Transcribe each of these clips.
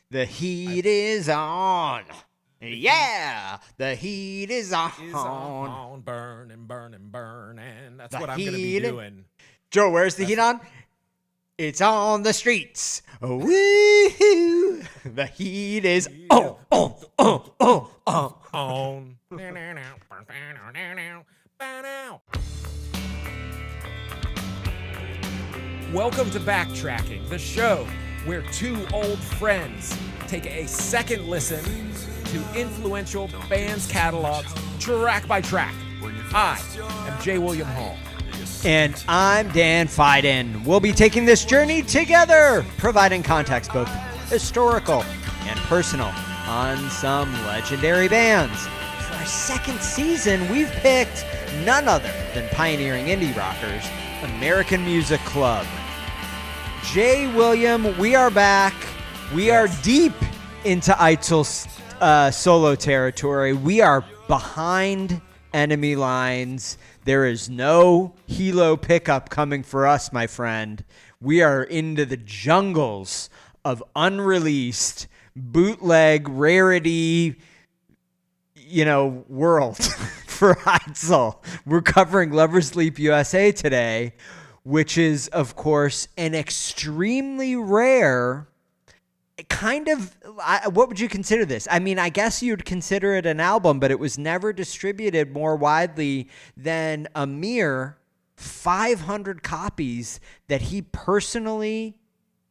The heat is on. Yeah, the heat is on. Burning. That's The what I'm going to be heat- doing. Joe, where's the heat on? It's on the streets. Woo-hoo. The heat is on. On. Welcome to Backtracking, the show where two old friends take a second listen to influential bands' catalogs track by track. I am J. William Hall. And I'm Dan Fiden. We'll be taking this journey together, providing context both historical and personal on some legendary bands. For our second season, we've picked none other than pioneering indie rockers, American Music Club. J. William, we are back. We are deep into Eitzel's solo territory. We are behind enemy lines. There is no helo pickup coming for us, my friend. We are into the jungles of unreleased bootleg rarity, world for Eitzel. We're covering Lovers Leap USA today, which is, of course, an extremely rare kind of, what would you consider this? I mean, I guess you'd consider it an album, but it was never distributed more widely than a mere 500 copies that he personally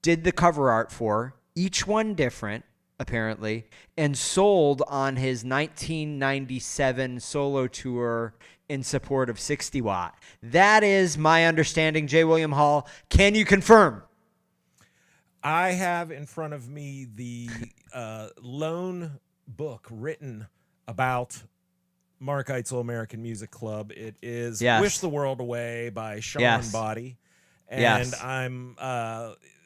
did the cover art for, each one different, apparently, and sold on his 1997 solo tour in support of 60 Watt. That is my understanding, J. William Hall. Can you confirm? I have in front of me the lone book written about Mark Eitzel American Music Club. It is Wish the World Away by Sean Body. And I'm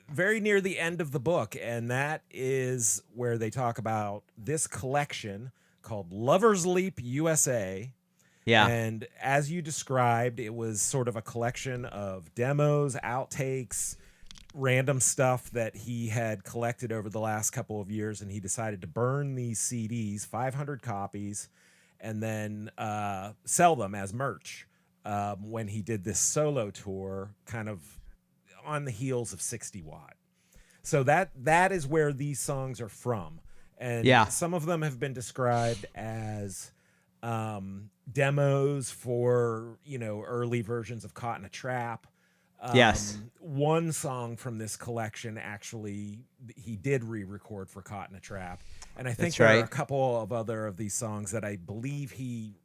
very near the end of the book, and that is where they talk about this collection called Lovers Leap USA. Yeah. And as you described, it was sort of a collection of demos, outtakes, random stuff that he had collected over the last couple of years, and he decided to burn these CDs, 500 copies, and then sell them as merch when he did this solo tour kind of on the heels of 60 Watt. So that is where these songs are from. And some of them have been described as demos for, early versions of Caught in a Trap. One song from this collection, actually, he did re-record for Caught in a Trap. And I think there are a couple of other of these songs that I believe he,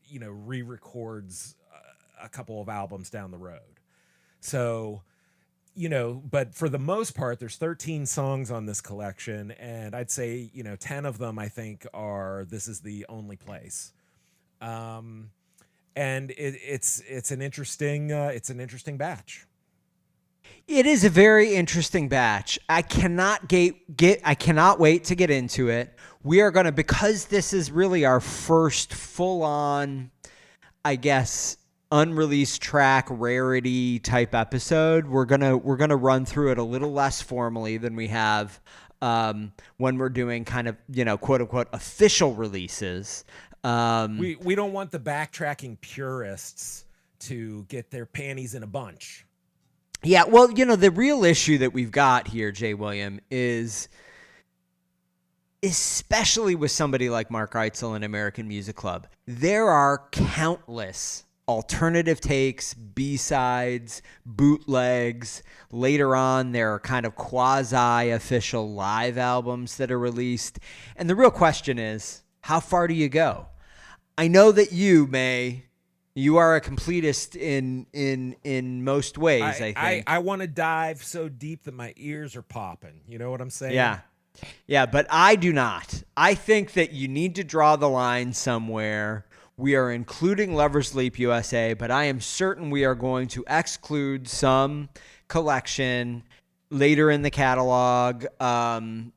re-records a couple of albums down the road. So, but for the most part, there's 13 songs on this collection. And I'd say, 10 of them, I think, are This Is the Only Place. And it's an interesting batch. It is a very interesting batch. I cannot wait to get into it. We are going to, because this is really our first full on, I guess, unreleased track rarity type episode. We're going to run through it a little less formally than we have when we're doing kind of, quote unquote official releases. We don't want the backtracking purists to get their panties in a bunch. Yeah, well, the real issue that we've got here, J. William, is especially with somebody like Mark Eitzel and American Music Club, there are countless alternative takes, B-sides, bootlegs. Later on, there are kind of quasi-official live albums that are released. And the real question is, how far do you go? I know that you are a completist in most ways, I think. I want to dive so deep that my ears are popping. You know what I'm saying? Yeah, but I do not. I think that you need to draw the line somewhere. We are including Lovers Leap USA, but I am certain we are going to exclude some collection later in the catalog, and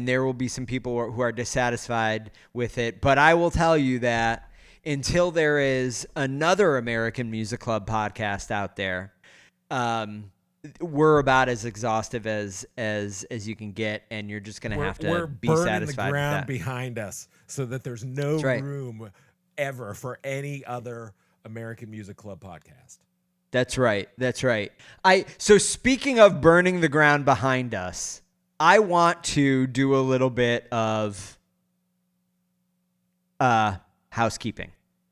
there will be some people who are dissatisfied with it. But I will tell you that until there is another American Music Club podcast out there, we're about as exhaustive as you can get, and you're just going to have to be burning satisfied the ground with that. behind us so that there's no That's right. room ever for any other American Music Club podcast. That's right. That's right. So speaking of burning the ground behind us, I want to do a little bit of housekeeping.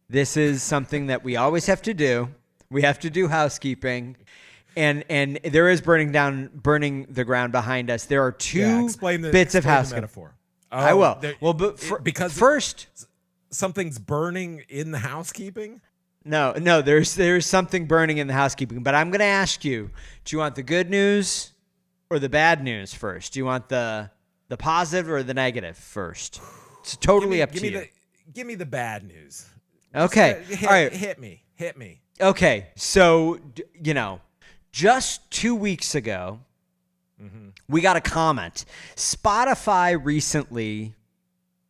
This is something that we always have to do. We have to do housekeeping. And there is burning the ground behind us. There are two bits of housekeeping. Metaphor. I will. Because first, something's burning in the housekeeping. No. There's something burning in the housekeeping. But I'm going to ask you: do you want the good news or the bad news first? Do you want the positive or the negative first? It's totally up to you. Give me the bad news. Okay. All right. Hit me. Okay. So just 2 weeks ago, we got a comment. Spotify recently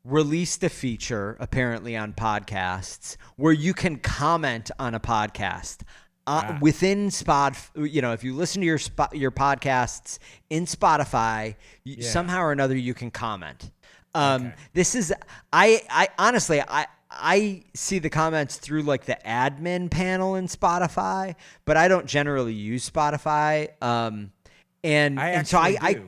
released a feature, apparently on podcasts, where you can comment on a podcast within if you listen to your podcasts in Spotify, somehow or another you can comment. This is I honestly I see the comments through like the admin panel in Spotify, but I don't generally use Spotify. And so I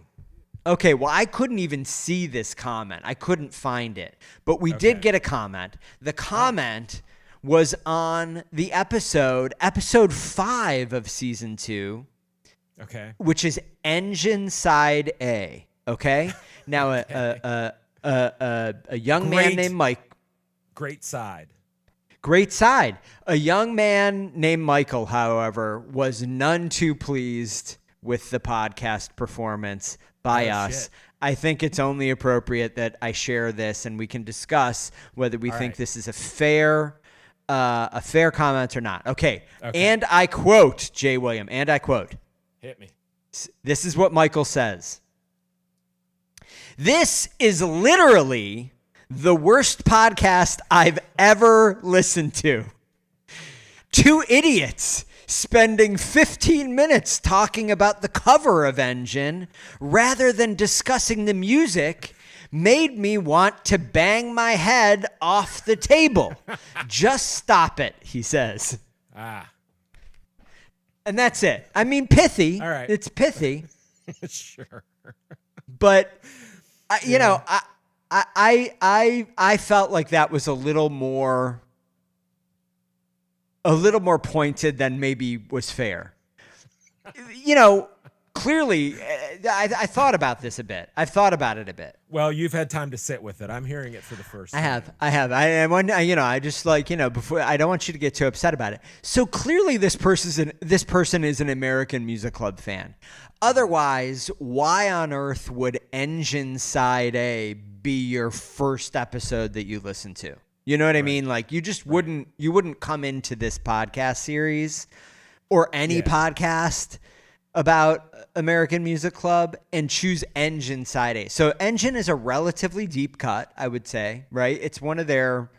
okay, well, I couldn't even see this comment. I couldn't find it, but we did get a comment. The comment was on the episode 5 of season 2. Okay. Which is Engine Side A. Okay. Now a young man named Mike. Great side. A young man named Michael, however, was none too pleased with the podcast performance by us. Shit. I think it's only appropriate that I share this and we can discuss whether we think this is a fair comment or not. Okay. And I quote, Jay William, and I quote. Hit me. This is what Michael says. This is literally the worst podcast I've ever listened to. Two idiots spending 15 minutes talking about the cover of Engine rather than discussing the music made me want to bang my head off the table. Just stop it, he says. And that's it. I mean, pithy. All right. It's pithy. Sure. But, I felt like that was a little more pointed than maybe was fair. Clearly, I thought about this a bit. I've thought about it a bit. Well, you've had time to sit with it. I'm hearing it for the first time. I have. I just before, I don't want you to get too upset about it. So clearly this person is an American Music Club fan. Otherwise, why on earth would Engine Side A be your first episode that you listen to? You know what I mean? Like you just wouldn't come into this podcast series or any podcast about American Music Club and choose Engine Side A. So Engine is a relatively deep cut, I would say, right? It's one of their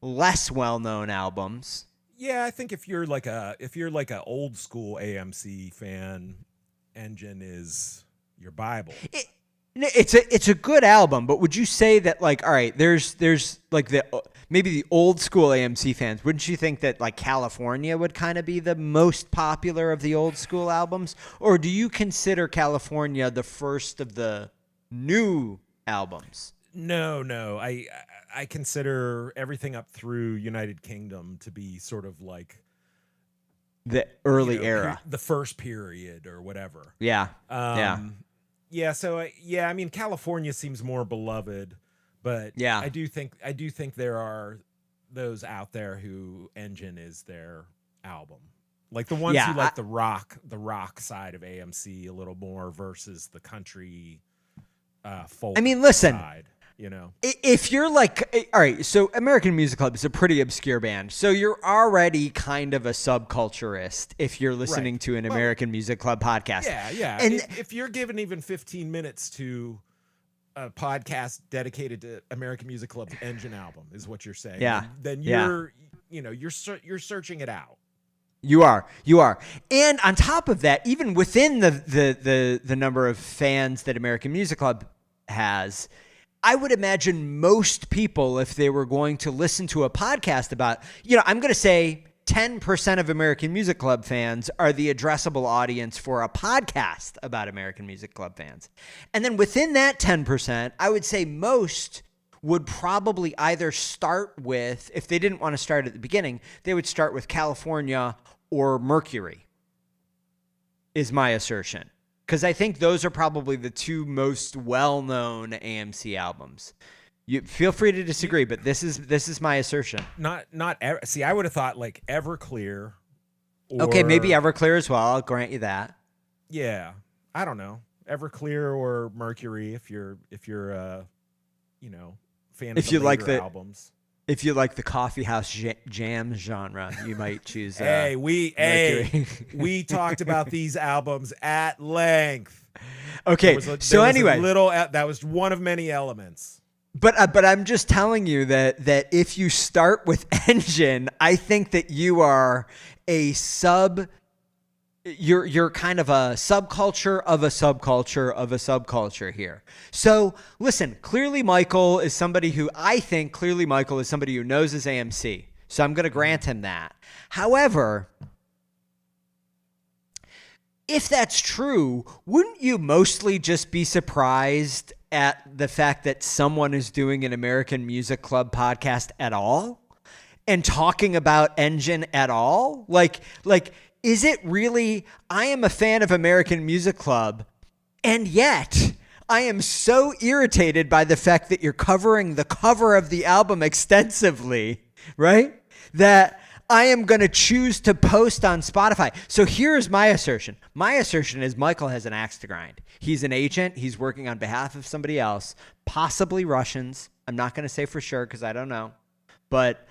less well-known albums. Yeah, I think if you're like a old school AMC fan, Engine is your Bible. It's a good album, but would you say that like, all right, there's like maybe the old school AMC fans, wouldn't you think that like California would kind of be the most popular of the old school albums? Or do you consider California the first of the new albums? No. I consider everything up through United Kingdom to be sort of like the early era, the first period or whatever. Yeah. Yeah. So I mean, California seems more beloved, but I do think there are those out there who Engine is their album, like the ones who like the rock side of AMC a little more versus the country folk. I mean, listen. Side. If you're like, all right, so American Music Club is a pretty obscure band. So you're already kind of a subculturist if you're listening to an American Music Club podcast. Yeah. And if you're given even 15 minutes to a podcast dedicated to American Music Club's Engine album is what you're saying. Yeah. Then you're searching it out. You are. And on top of that, even within the number of fans that American Music Club has, I would imagine most people, if they were going to listen to a podcast about, I'm going to say 10% of American Music Club fans are the addressable audience for a podcast about American Music Club fans. And then within that 10%, I would say most would probably either start with, if they didn't want to start at the beginning, they would start with California or Mercury, is my assertion. Because I think those are probably the two most well-known AMC albums. You feel free to disagree, but this is my assertion. See, I would have thought like Everclear. Okay, maybe Everclear as well. I'll grant you that. Yeah, I don't know, Everclear or Mercury if you're fan of the later albums. If you like the coffee house jam genre, you might choose. We talked about these albums at length. Okay, that was one of many elements. But I'm just telling you that if you start with Engine, I think that you are you're kind of a subculture of a subculture of a subculture here. So listen, clearly Michael is somebody who knows his AMC. So I'm going to grant him that. However, if that's true, wouldn't you mostly just be surprised at the fact that someone is doing an American Music Club podcast at all and talking about Engine at all? Like, is it really, I am a fan of American Music Club, and yet I am so irritated by the fact that you're covering the cover of the album extensively, right? That I am going to choose to post on Spotify. So here's my assertion. My assertion is Michael has an axe to grind. He's an agent. He's working on behalf of somebody else, possibly Russians. I'm not going to say for sure because I don't know. But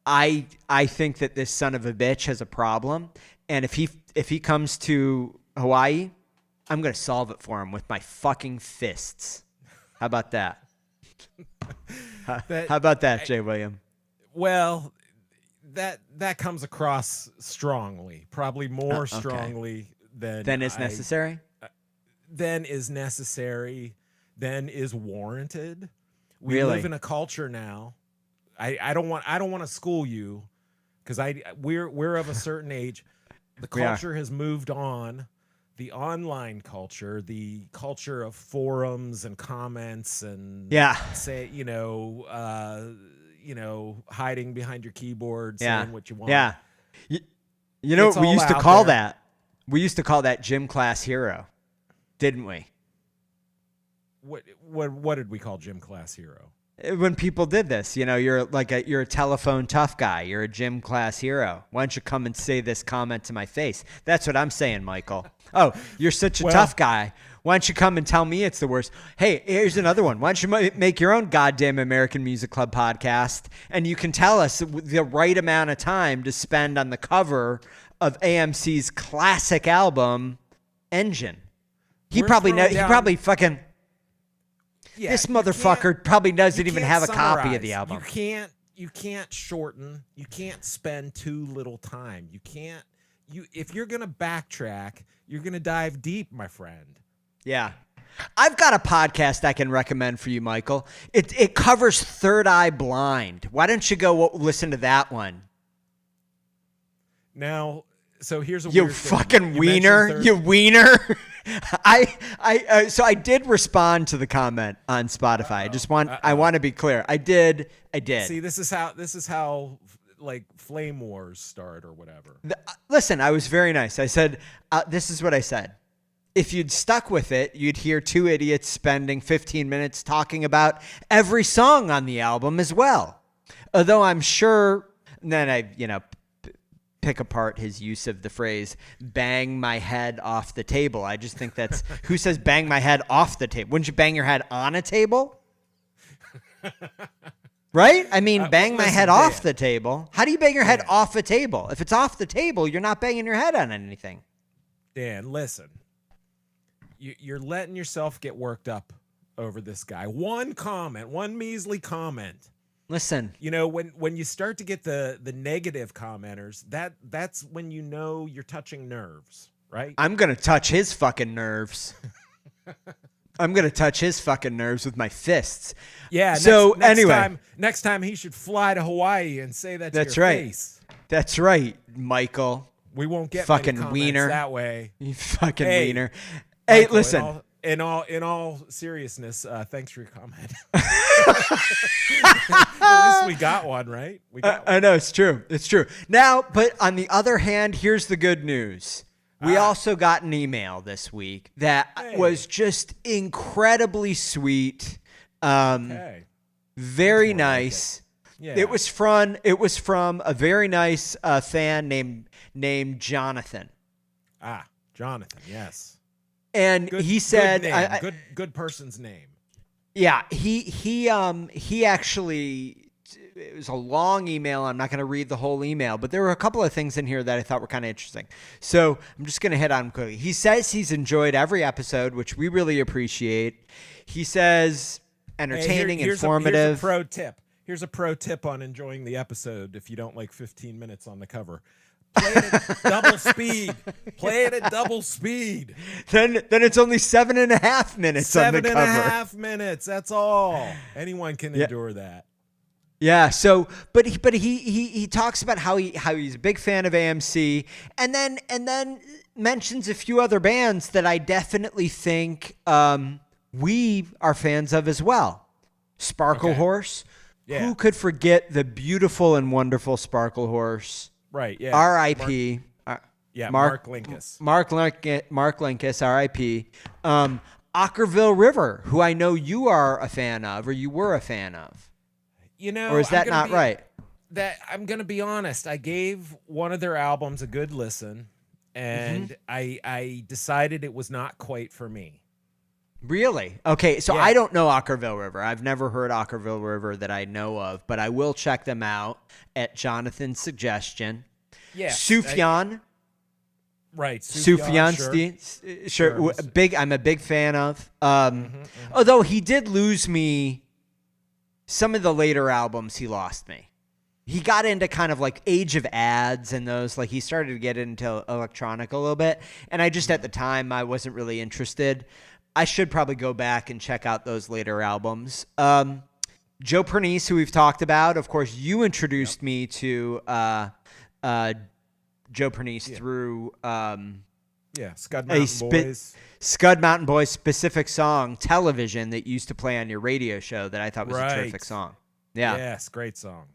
I think that this son of a bitch has a problem. And if he comes to Hawaii, I'm going to solve it for him with my fucking fists. How about that? How about that, Jay William? Well, that comes across strongly, probably more strongly than is necessary. Than is necessary, than is warranted. We really? Live in a culture now. I don't want to school you because we're of a certain age. The culture has moved on. The online culture, the culture of forums and comments and hiding behind your keyboard, saying what you want. Yeah. You know what we used to call that? We used to call that gym class hero, didn't we? What did we call gym class hero? When people did this, you're a telephone tough guy. You're a gym class hero. Why don't you come and say this comment to my face? That's what I'm saying, Michael. Oh, you're such a tough guy. Why don't you come and tell me it's the worst? Hey, here's another one. Why don't you make your own goddamn American Music Club podcast, and you can tell us the right amount of time to spend on the cover of AMC's classic album, Engine. He probably fucking... Yeah, this motherfucker probably doesn't even have a copy of the album. You can't shorten. You can't spend too little time. If you're going to backtrack, you're going to dive deep, my friend. Yeah. I've got a podcast I can recommend for you, Michael. It covers Third Eye Blind. Why don't you go listen to that one? Now, so here's a you weird fucking thing. wiener. You wiener. So I did respond to the comment on Spotify. I want to be clear. I did. See, this is how like flame wars start or whatever. Listen, I was very nice. I said, this is what I said. If you'd stuck with it, you'd hear two idiots spending 15 minutes talking about every song on the album as well. Although I'm sure, and then I, pick apart his use of the phrase bang my head off the table. I just think that's who says bang my head off the table? Wouldn't you bang your head on a table? Right? I mean, bang my head off the table. How do you bang your head off a table? If it's off the table, you're not banging your head on anything. Dan, listen. You're letting yourself get worked up over this guy. One measly comment Listen, You know, when you start to get the negative commenters, that's when you know you're touching nerves, right? I'm going to touch his fucking nerves. I'm going to touch his fucking nerves with my fists. Yeah. So anyway, next time he should fly to Hawaii and say that to that's your right. face. That's right, Michael. We won't get fucking many comments wiener that way. You fucking Hey, wiener. Hey, Michael, listen. In all seriousness, thanks for your comment. At least we got one, right? We got one. I know, it's true. It's true. Now, but on the other hand, here's the good news. We also got an email this week that was just incredibly sweet. Okay. Very nice. Yeah. It was from a very nice fan named Jonathan. Jonathan, yes. And he said, good name. Good person's name. Yeah, he actually, it was a long email. I'm not going to read the whole email, but there were a couple of things in here that I thought were kind of interesting. So I'm just going to hit on them quickly. He says he's enjoyed every episode, which we really appreciate. He says entertaining, informative. Here's a pro tip on enjoying the episode if you don't like 15 minutes on the cover. Play it at double speed. Play it at double speed. Then it's only 7.5 minutes on the cover. 7.5 minutes. That's all. Anyone can endure that. Yeah. So, but he talks about how he's a big fan of AMC, and then mentions a few other bands that I definitely think we are fans of as well. Sparkle Horse. Yeah. Who could forget the beautiful and wonderful Sparkle Horse? Right. Yeah. R.I.P. Mark Linkus. Mark Linkus, R.I.P. Ockerville River, who I know you are a fan of, or you were a fan of. You know, or is that not right? That I'm gonna be honest. I gave one of their albums a good listen, and I decided it was not quite for me. Really? Okay, so I don't know Ockerville River. I've never heard Ockerville River that I know of, but I will check them out at Jonathan's suggestion. Yeah. Sufjan. Right. Sufjan. Sure. I'm a big fan of. Although he did lose me some of the later albums, he lost me. He got into kind of like Age of Ads and those, like he started to get into electronic a little bit. And I just, at the time, I wasn't really interested. I should probably go back and check out those later albums. Joe Pernice, who we've talked about. Of course, you introduced me to Joe Pernice through Scud Mountain Boys. Scud Mountain Boys specific song, Television, that used to play on your radio show that I thought was a terrific song. Yeah. Yes, great song.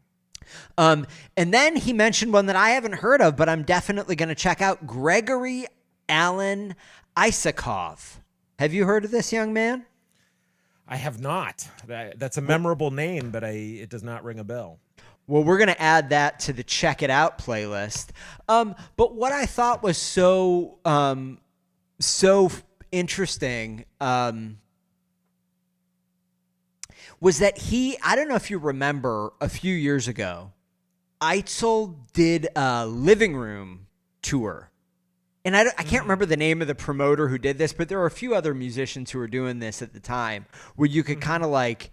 And then he mentioned one that I haven't heard of, but I'm definitely going to check out, Gregory Alan Isakov. Have you heard of this young man? I have not. That's a memorable name, but it does not ring a bell. Well, we're going to add that to the Check It Out playlist. But what I thought was so interesting was that I don't know if you remember, a few years ago, Eitzel did a living room tour. And I can't remember the name of the promoter who did this, but there were a few other musicians who were doing this at the time, where you could kind of like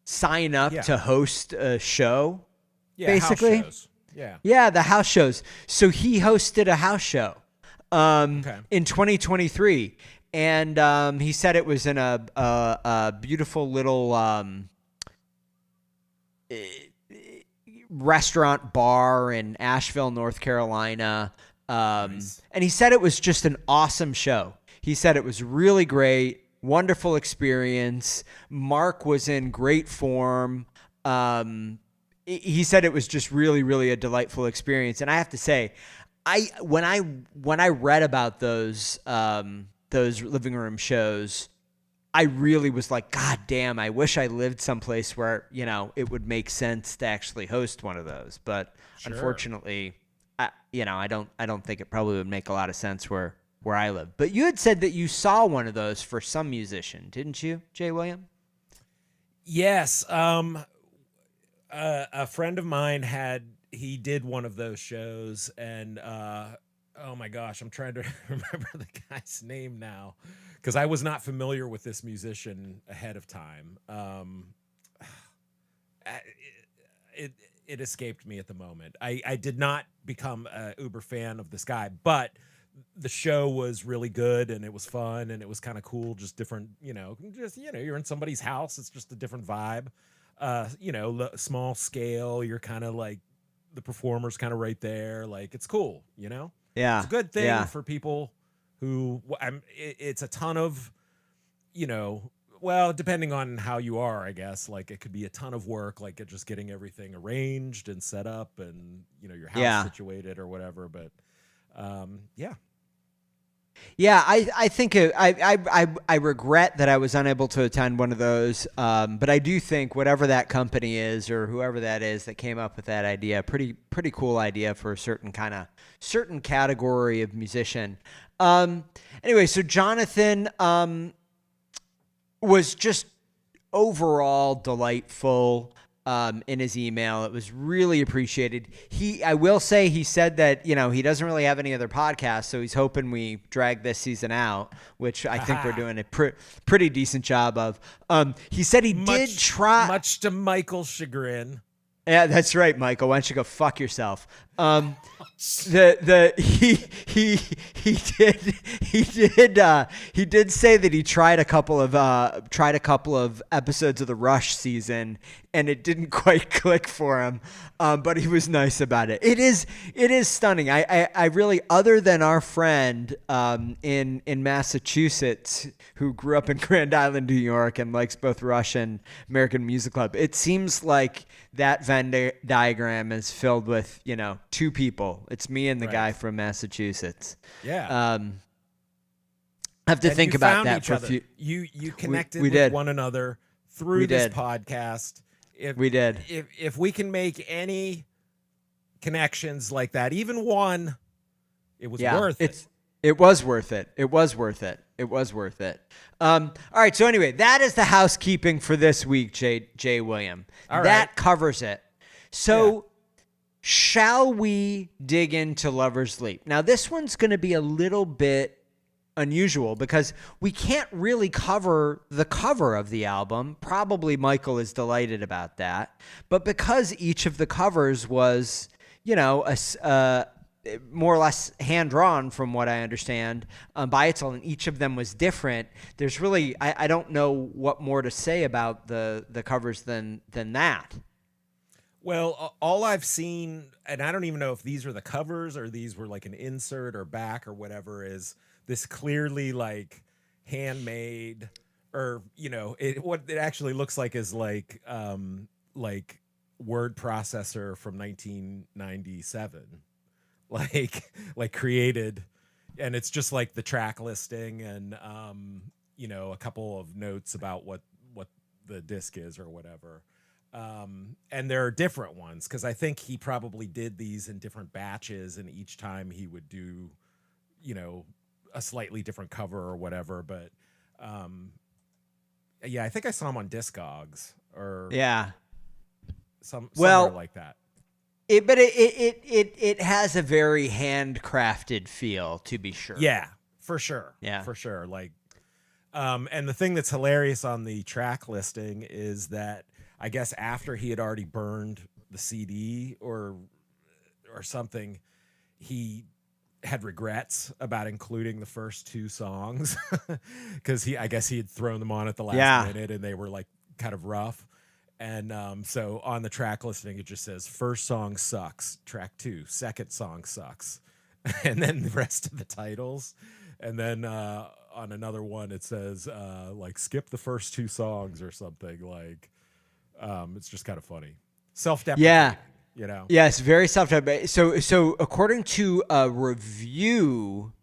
sign up to host a show, basically. House shows. Yeah, the house shows. So he hosted a house show in 2023, and he said it was in a beautiful little restaurant bar in Asheville, North Carolina. Nice. And he said it was just an awesome show. He said it was really great, wonderful experience. Mark was in great form. He said it was just really, really a delightful experience. And I have to say, when I read about those living room shows, I really was like, God damn, I wish I lived someplace where, it would make sense to actually host one of those. But unfortunately, I don't think it probably would make a lot of sense where I live. But you had said that you saw one of those for some musician, didn't you, Jay William? Yes. A friend of mine he did one of those shows, and oh my gosh, I'm trying to remember the guy's name now, because I was not familiar with this musician ahead of time. it escaped me at the moment. I did not become a uber fan of this guy, but the show was really good and it was fun and it was kind of cool. Just different, you're in somebody's house. It's just a different vibe. Small scale. You're kind of like the performer's kind of right there. Like it's cool, Yeah. It's a good thing for people who it's a ton of, well, depending on how you are, I guess, like it could be a ton of work, like just getting everything arranged and set up and, your house situated or whatever. But, yeah. Yeah, I think I regret that I was unable to attend one of those, but I do think whatever that company is or whoever that is that came up with that idea, pretty cool idea for a certain category of musician. Anyway, so Jonathan was just overall delightful in his email. It was really appreciated. I will say he said that, he doesn't really have any other podcasts, so he's hoping we drag this season out, which I think we're doing a pretty decent job of. He said he did try. Much to Michael's chagrin. Yeah, that's right, Michael. Why don't you go fuck yourself? He did say that he tried a couple of episodes of the Rush season and it didn't quite click for him. But he was nice about it. It is stunning. I really, other than our friend in Massachusetts who grew up in Grand Island, New York and likes both Rush and American Music Club, it seems like that Venn diagram is filled with, two people. It's me and the guy from Massachusetts. Yeah. I have to think about that for a few. You connected with one another through this podcast. If we can make any connections like that, even one, it was worth it. It was worth it. It was worth it. It was worth it. All right. So anyway, that is the housekeeping for this week, Jay William. All right. That covers it. So shall we dig into Lover's Leap? Now, this one's going to be a little bit unusual because we can't really cover the cover of the album. Probably Michael is delighted about that. But because each of the covers was, more or less hand-drawn from what I understand by Eitzel, and each of them was different, there's really, I don't know what more to say about the covers than that. Well, all I've seen, and I don't even know if these are the covers or these were like an insert or back or whatever, is this clearly like handmade or, what it actually looks like is like word processor from 1997. Like created, and it's just like the track listing and a couple of notes about what the disc is or whatever, and there are different ones because I think he probably did these in different batches and each time he would do a slightly different cover or whatever, but I think I saw him on Discogs or somewhere like that. It has a very handcrafted feel, to be sure. Yeah, for sure. Yeah, for sure. Like, and the thing that's hilarious on the track listing is that I guess after he had already burned the CD or something, he had regrets about including the first two songs because I guess he had thrown them on at the last minute and they were like kind of rough. And so on the track listing, it just says first song sucks, track 2, second song sucks, and then the rest of the titles. And then on another one, it says like skip the first 2 songs or something. Like it's just kind of funny, self-deprecating. Yeah, yes, very self-deprecating. So according to a review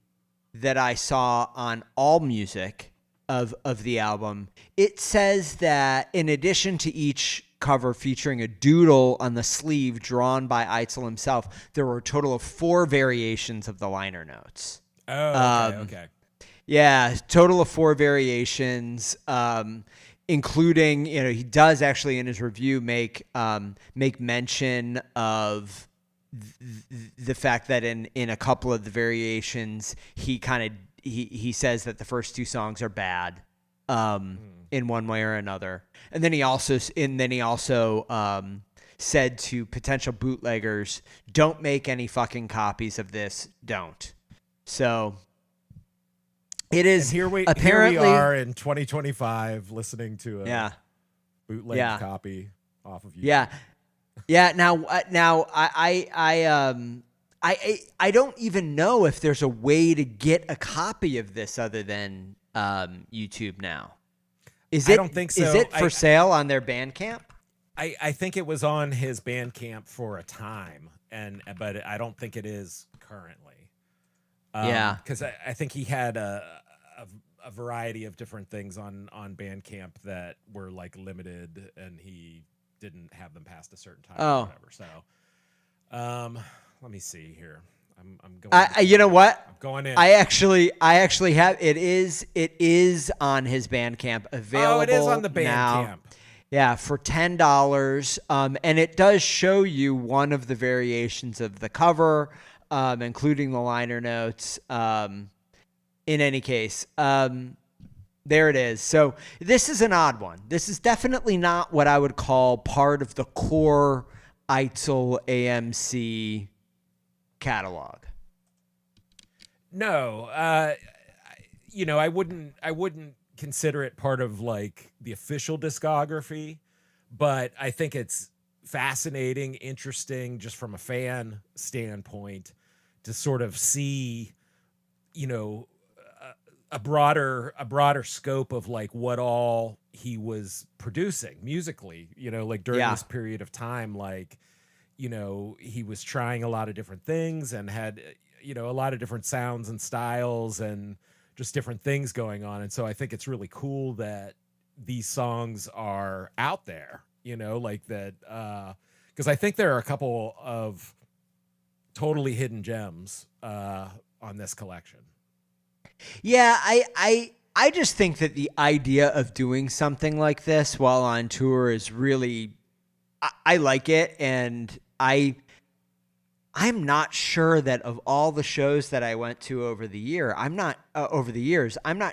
that I saw on AllMusic of the album, it says that in addition to each cover featuring a doodle on the sleeve drawn by Eitzel himself, there were a total of 4 variations of the liner notes. Oh, okay. Yeah, total of 4 variations, including, he does actually in his review make mention of the fact that in a couple of the variations, he says that the first 2 songs are bad, in one way or another. And then he also said to potential bootleggers, don't make any fucking copies of this. Don't. So it is. And apparently, here we are in 2025 listening to a bootleg Yeah. copy off of YouTube. Yeah. Yeah. Now I don't even know if there's a way to get a copy of this other than YouTube now. I don't think so. Is it for sale on their Bandcamp? I think it was on his Bandcamp for a time, but I don't think it is currently. Because I think he had a variety of different things on Bandcamp that were like limited, and he didn't have them past a certain time or whatever. So, let me see here. I'm going. You know what? I'm going in. I actually have it is on his Bandcamp available. Oh, it is on the Bandcamp. Now. Yeah, for $10. And it does show you one of the variations of the cover, including the liner notes. In any case, there it is. So this is an odd one. This is definitely not what I would call part of the core Eitzel AMC catalog. No, I wouldn't consider it part of like the official discography, but I think it's fascinating, interesting, just from a fan standpoint, to sort of see, a broader scope of like what all he was producing musically, like during this period of time, like, he was trying a lot of different things and had, a lot of different sounds and styles and just different things going on. And so I think it's really cool that these songs are out there, like that, because I think there are a couple of totally hidden gems on this collection. Yeah, I just think that the idea of doing something like this while on tour is really, I like it. And I'm not sure that of all the shows that I went to over the years, I'm not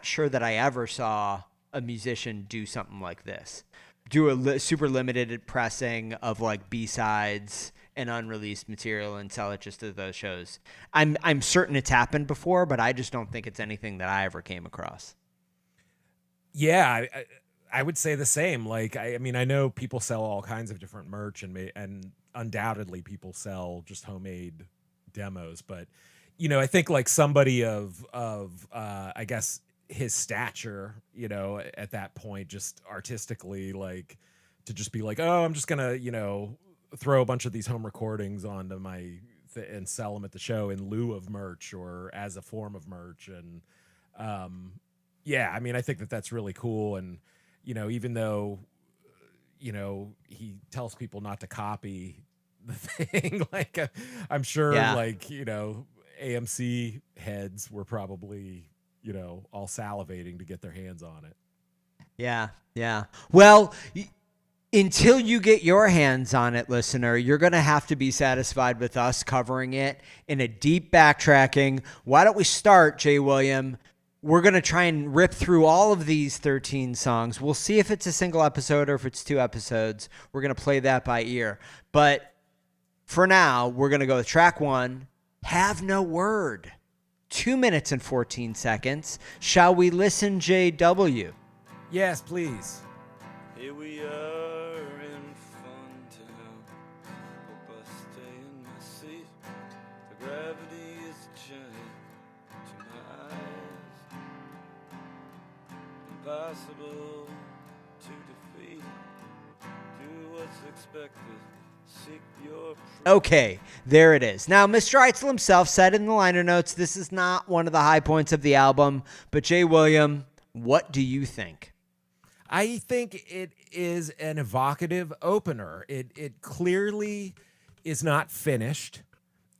sure that I ever saw a musician do something like this. Do a super limited pressing of like B-sides and unreleased material and sell it just to those shows. I'm certain it's happened before, but I just don't think it's anything that I ever came across. Yeah, I would say the same. Like, I mean, I know people sell all kinds of different merch and undoubtedly people sell just homemade demos, but I think like somebody of I guess his stature, at that point, just artistically, like to just be like, oh, I'm just gonna throw a bunch of these home recordings onto my and sell them at the show in lieu of merch or as a form of merch. And I mean, I think that that's really cool. And even though he tells people not to copy the thing, like I'm sure like AMC heads were probably all salivating to get their hands on it. Yeah. Well, until you get your hands on it, listener, you're going to have to be satisfied with us covering it in a deep backtracking. Why don't we start, Jay William? We're going to try and rip through all of these 13 songs. We'll see if it's a single episode or if it's 2 episodes. We're going to play that by ear. But for now, we're going to go with track 1, Have No Word. 2 minutes and 14 seconds. Shall we listen, JW? Yes, please. Here we are in fun town. Hope I stay in my seat. The gravity is giant to my eyes. Impossible to defeat. Do what's expected. Seek your Okay, there it is. Now, Mr. Eitzel himself said in the liner notes, this is not one of the high points of the album. But Jay William, what do you think? I think it is an evocative opener. It clearly is not finished.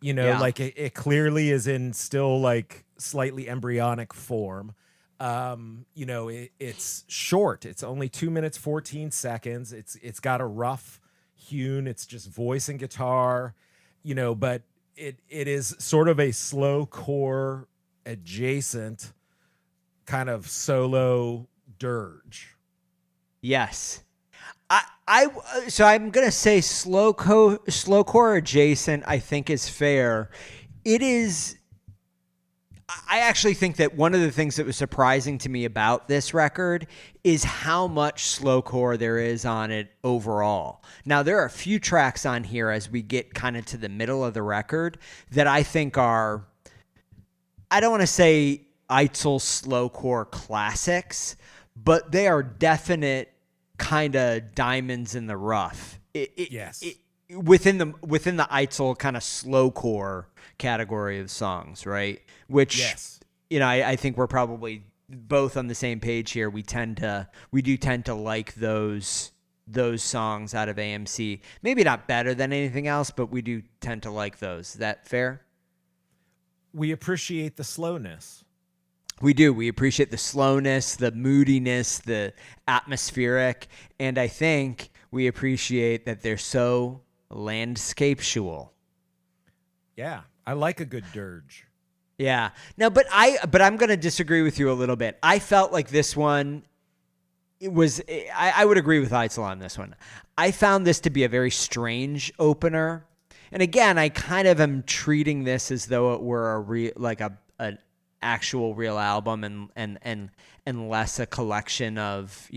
Like it clearly is in still like slightly embryonic form. It's short. It's only 2 minutes, 14 seconds. It's got a rough hewn. It's just voice and guitar, but it is sort of a slow core adjacent kind of solo dirge. Yes. So I'm gonna say slowcore adjacent. I think is fair. It is. I actually think that one of the things that was surprising to me about this record is how much slowcore there is on it overall. Now, there are a few tracks on here as we get kind of to the middle of the record that I think are, I don't want to say Eitzel slowcore classics, but they are definite kind of diamonds in the rough. Yes. Within the Eitzel kind of slowcore category of songs, right? Which, yes. I think we're probably both on the same page here. We do tend to like those songs out of AMC. Maybe not better than anything else, but we do tend to like those. Is that fair? We appreciate the slowness. We do. We appreciate the slowness, the moodiness, the atmospheric, and I think we appreciate that they're so landscapeshul. Yeah, I like a good dirge. Yeah. No, but I'm going to disagree with you a little bit. I felt like this one, I would agree with Eitzel on this one. I found this to be a very strange opener. And again, I kind of am treating this as though it were an actual real album and less a collection of,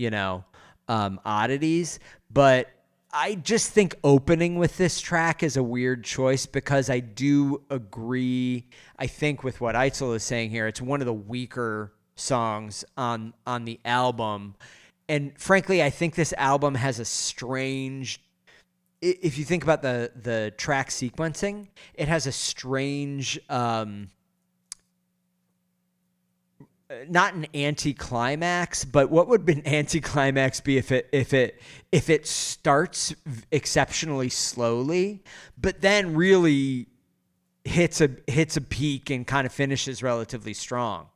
oddities. But I just think opening with this track is a weird choice because I do agree, I think, with what Eitzel is saying here. It's one of the weaker songs on the album. And frankly, I think this album has a strange, if you think about the track sequencing, it has a strange, not an anticlimax, but what would an anticlimax be if it starts exceptionally slowly, but then really hits a peak and kind of finishes relatively strong.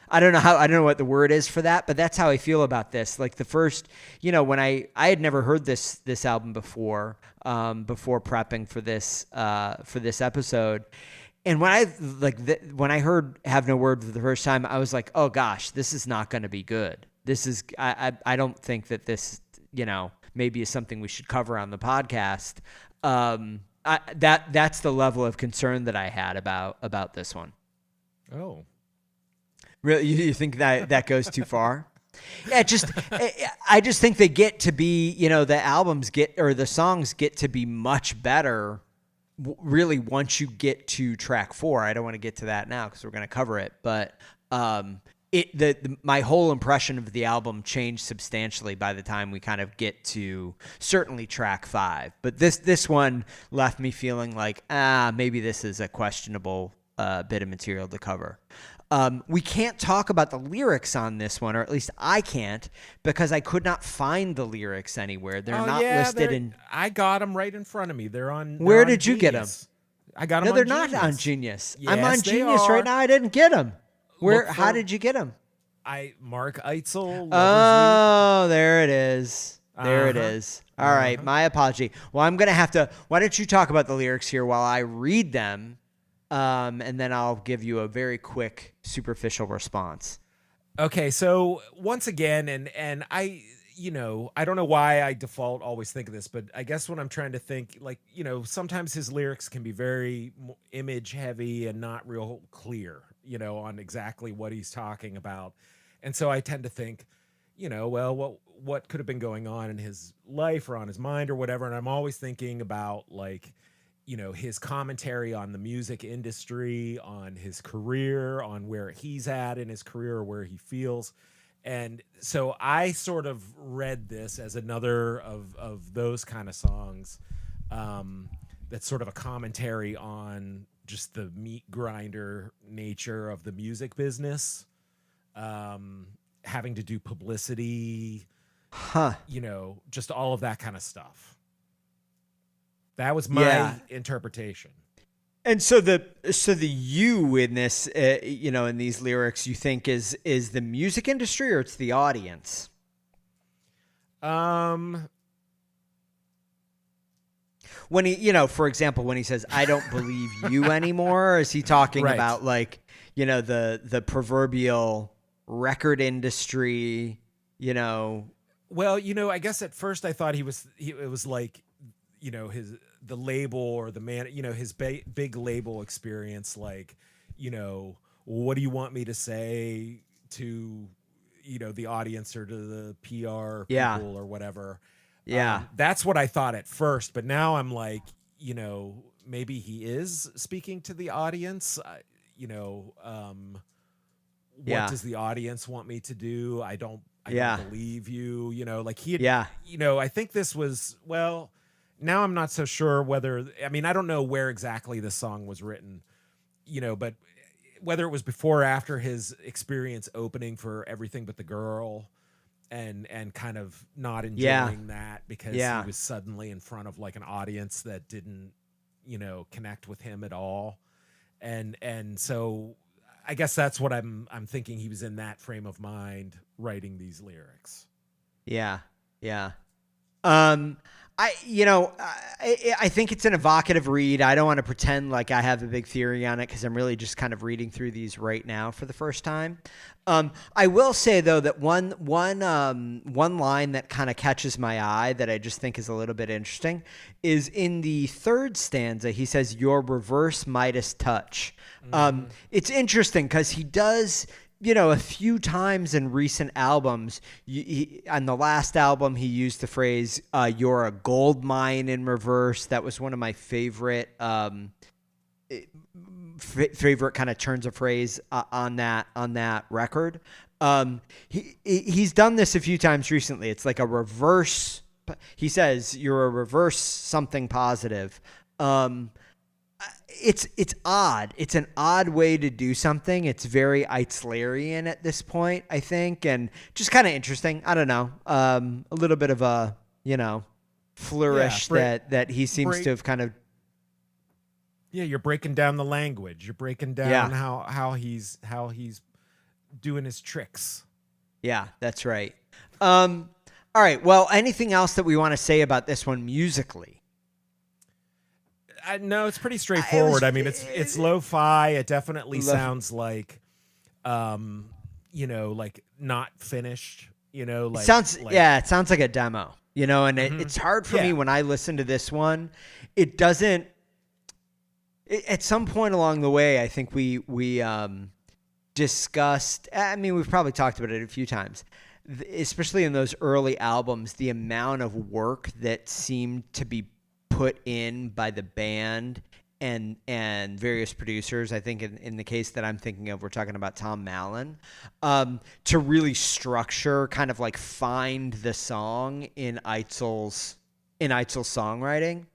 I don't know what the word is for that, but that's how I feel about this. Like the first, when I had never heard this album before prepping for this episode. And when I heard Have No Word for the first time, I was like, oh gosh, this is not going to be good. This is, I don't think that this, maybe is something we should cover on the podcast. That's the level of concern that I had about this one. Oh, really? You think that goes too far? Yeah, I just think they get to be, the songs get to be much better really once you get to track 4. I don't want to get to that now because we're going to cover it, but my whole impression of the album changed substantially by the time we kind of get to certainly track 5. But this one left me feeling like maybe this is a questionable bit of material to cover. We can't talk about the lyrics on this one, or at least I can't, because I could not find the lyrics anywhere. They're not listed in. I got them right in front of me. They're on. Where did you get them? I got them. No, on they're Genius. not on Genius. Yes, I'm on they Genius are. right now. I didn't get them. How did you get them? Mark Eitzel. Oh, there it is. There it Uh-huh. is. All right, my apology. Well, I'm gonna have to. Why don't you talk about the lyrics here while I read them? And then I'll give you a very quick, superficial response. Okay, so once again, and I don't know why I default always think of this, but I guess when I'm trying to think, sometimes his lyrics can be very image heavy and not real clear, on exactly what he's talking about. And so I tend to think, what could have been going on in his life or on his mind or whatever. And I'm always thinking about his commentary on the music industry, on his career, on where he's at in his career, or where he feels. And so I sort of read this as another of those kind of songs that's sort of a commentary on just the meat grinder nature of the music business, having to do publicity, just all of that kind of stuff. That was my interpretation. And so the you in this, in these lyrics, you think is the music industry or it's the audience? When he, for example, when he says, "I don't believe you anymore," is he talking Right. about the proverbial record industry, Well, I guess at first I thought it was like, the label or the man, his big label experience. Like, what do you want me to say to, the audience or to the PR Yeah. people or whatever. Yeah. That's what I thought at first. But now I'm like, maybe he is speaking to the audience. What does the audience want me to do? I don't believe you, like he had, I think this was, well, now I'm not so sure whether, I don't know where exactly the song was written, but whether it was before or after his experience opening for Everything But the Girl and kind of not enjoying that because he was suddenly in front of like an audience that didn't, connect with him at all. And so I guess that's what I'm thinking. He was in that frame of mind writing these lyrics. Yeah. Yeah. I think it's an evocative read. I don't want to pretend like I have a big theory on it because I'm really just kind of reading through these right now for the first time. I will say though that one line that kind of catches my eye that I just think is a little bit interesting is in the third stanza. He says, "Your reverse Midas touch." It's interesting because he does. A few times in recent albums, on the last album, he used the phrase, "You're a gold mine in reverse." That was one of my favorite kind of turns of phrase on that record. He's done this a few times recently. It's like a reverse. He says, "You're a reverse something positive." It's odd. It's an odd way to do something. It's very Eitzlerian at this point, I think, and just kind of interesting. I don't know. A little bit of a, flourish that he seems to have kind of. Yeah, you're breaking down the language. You're breaking down how he's doing his tricks. Yeah, that's right. All right. Well, anything else that we want to say about this one musically? No, it's pretty straightforward. It's lo-fi. It definitely sounds like, like not finished. Like it sounds like a demo. And it's hard for me when I listen to this one. It doesn't. At some point along the way, I think we discussed. We've probably talked about it a few times, especially in those early albums. The amount of work that seemed to be put in by the band and various producers. I think in the case that I'm thinking of, we're talking about Tom Mallon, to really structure, kind of like find the song in Eitzel's songwriting.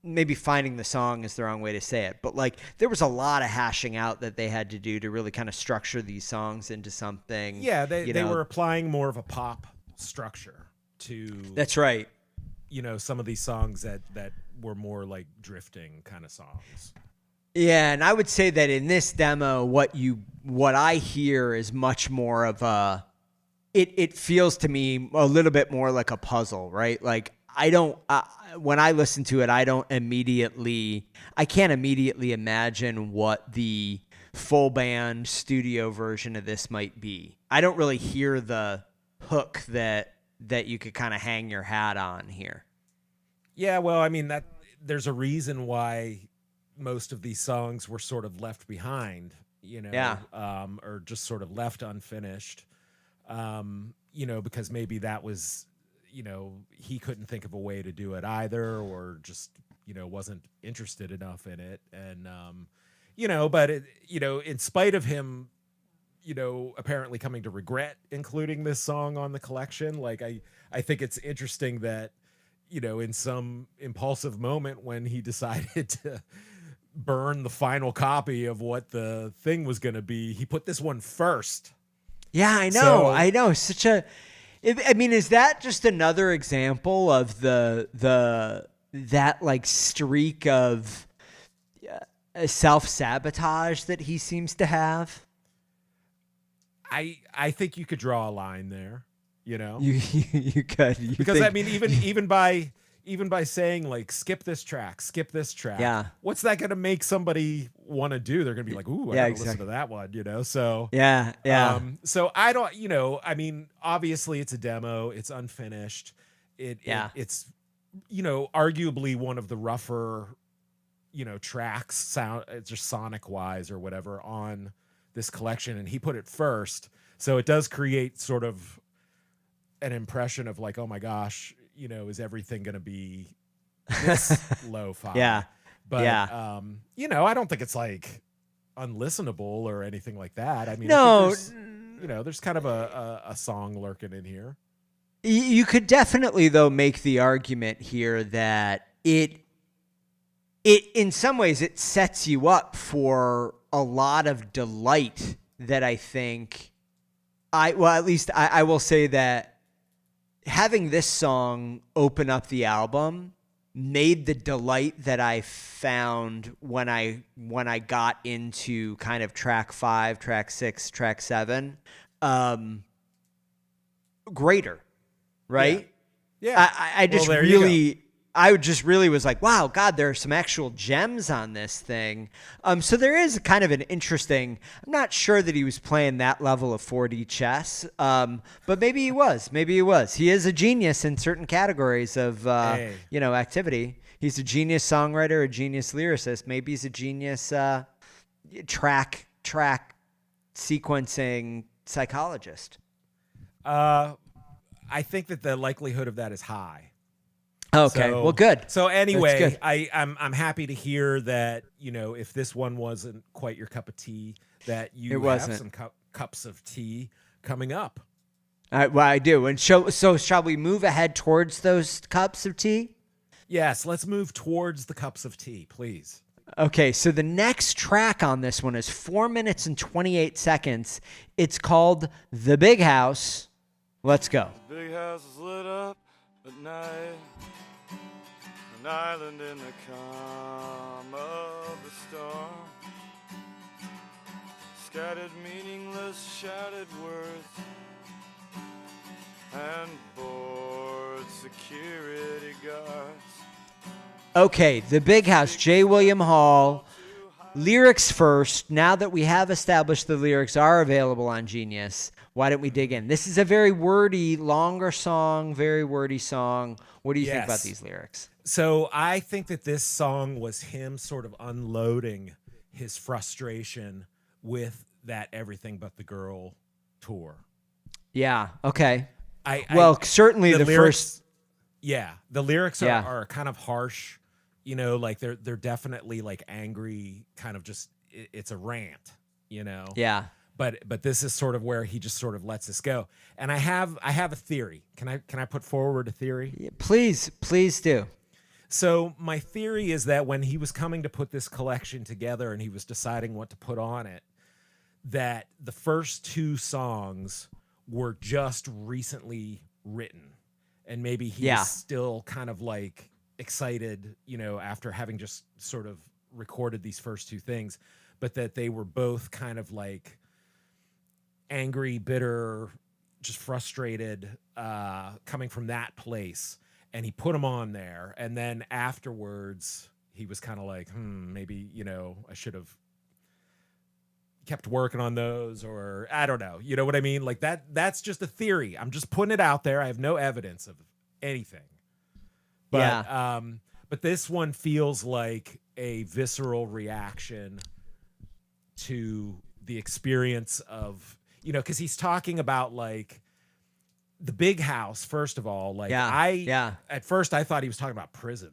Maybe finding the song is the wrong way to say it, but like there was a lot of hashing out that they had to do to really kind of structure these songs into something. Yeah, they were applying more of a pop structure to. That's right. Some of these songs that were more like drifting kind of songs. Yeah, and I would say that in this demo, what I hear is much more of a. It feels to me a little bit more like a puzzle, right? Like when I listen to it, I can't immediately imagine what the full band studio version of this might be. I don't really hear the hook that you could kind of hang your hat on here. Yeah, well, that there's a reason why most of these songs were sort of left behind, or just sort of left unfinished, because maybe that was, he couldn't think of a way to do it either, or just, wasn't interested enough in it. And, but, in spite of him, apparently coming to regret including this song on the collection, like I think it's interesting that, in some impulsive moment when he decided to burn the final copy of what the thing was going to be, he put this one first. Yeah, I know. Such a. Is that just another example of that like streak of self-sabotage that he seems to have? I think you could draw a line there. You could. Because even by saying like skip this track, yeah, what's that going to make somebody want to do. They're going to be like, ooh, I Yeah, got to listen to that one, you know? So, Yeah. so I don't, you know, I mean, obviously it's a demo, it's unfinished. It's, you know, arguably one of the rougher, you know, tracks sound just sonic wise or whatever on this collection. And he put it first. So it does create sort of an impression of like, oh my gosh, you know, is everything going to be this lo-fi? Yeah. But, you know, I don't think it's like unlistenable or anything like that. I mean, No. I think you know, there's kind of a song lurking in here. You could definitely, though, make the argument here that it in some ways it sets you up for a lot of delight that I think at least I will say that having this song open up the album made the delight that I found when I got into kind of track 5, track 6, track 7 greater, right? Yeah. I just really was like, wow, God, there are some actual gems on this thing. So there is kind of an interesting, I'm not sure that he was playing that level of 4D chess, but maybe he was. He is a genius in certain categories of, you know, activity. He's a genius songwriter, a genius lyricist. Maybe he's a genius track sequencing psychologist. I think that the likelihood of that is high. Okay, well, good. So anyway, Good. I'm happy to hear that, you know, if this one wasn't quite your cup of tea, that you have some cups of tea coming up. Well, I do. And so shall we move ahead towards those cups of tea? Yes, let's move towards the cups of tea, please. Okay, so the next track on this one is 4 minutes and 28 seconds. It's called The Big House. Let's go. The big house is lit up at night, an island in the calm of the storm. Scattered meaningless shouted words and bored security guards. Okay, The Big House, J. William Hall. Lyrics first. Now that we have established the lyrics are available on Genius, why don't we dig in? This is a very wordy, longer song, very wordy song. What do you think about these lyrics? So I think that this song was him sort of unloading his frustration with that Everything But the Girl tour. Yeah, okay. the Certainly the lyrics, first... Yeah, the lyrics are kind of harsh. You know, like they're definitely like angry, kind of just, it's a rant, you know? Yeah. But this is sort of where he just sort of lets us go. And I have a theory. Can I put forward a theory? Yeah, please do. So my theory is that when he was coming to put this collection together and he was deciding what to put on it, that the first 2 songs were just recently written. And maybe he's still kind of like excited, you know, after having just sort of recorded these first 2 things, but that they were both kind of like angry, bitter, just frustrated, coming from that place. And he put them on there. And then afterwards, he was kind of like, maybe, you know, I should have kept working on those, or I don't know. You know what I mean? Like that's just a theory. I'm just putting it out there. I have no evidence of anything. But this one feels like a visceral reaction to the experience of, you know, because he's talking about like the big house, first of all. Like at first I thought he was talking about prison.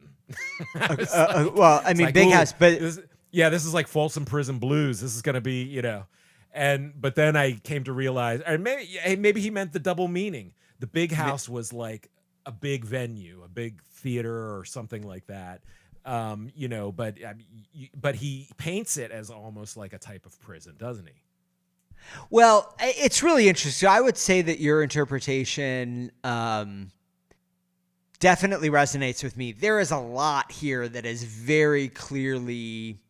Well, I mean, like, big house, but this is like Folsom Prison Blues. This is going to be, you know, but then I came to realize, or maybe he meant the double meaning. The big house was like a big venue, a big theater or something like that. You know, but he paints it as almost like a type of prison, doesn't he? Well, it's really interesting. I would say that your interpretation definitely resonates with me. There is a lot here that is very clearly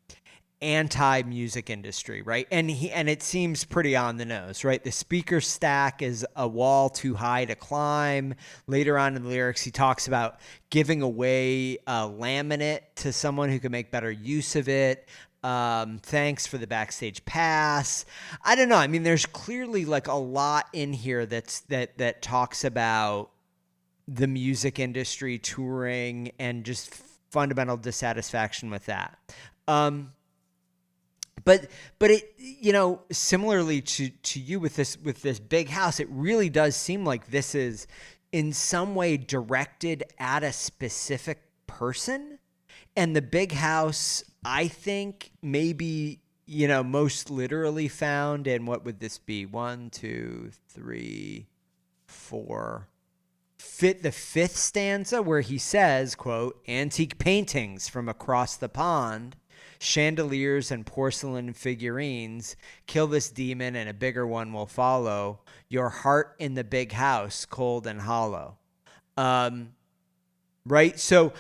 anti-music industry, right? And it seems pretty on the nose, right? The speaker stack is a wall too high to climb. Later on in the lyrics, he talks about giving away a laminate to someone who can make better use of it. Thanks for the backstage pass. I don't know. I mean, there's clearly like a lot in here that talks about the music industry, touring, and just fundamental dissatisfaction with that. But it, similarly to you with this big house, it really does seem like this is in some way directed at a specific person. And the big house, I think, maybe, most literally found in, what would this be? 1, 2, 3, 4. The fifth stanza where he says, quote, antique paintings from across the pond, chandeliers and porcelain figurines, kill this demon and a bigger one will follow, your heart in the big house, cold and hollow. Right? So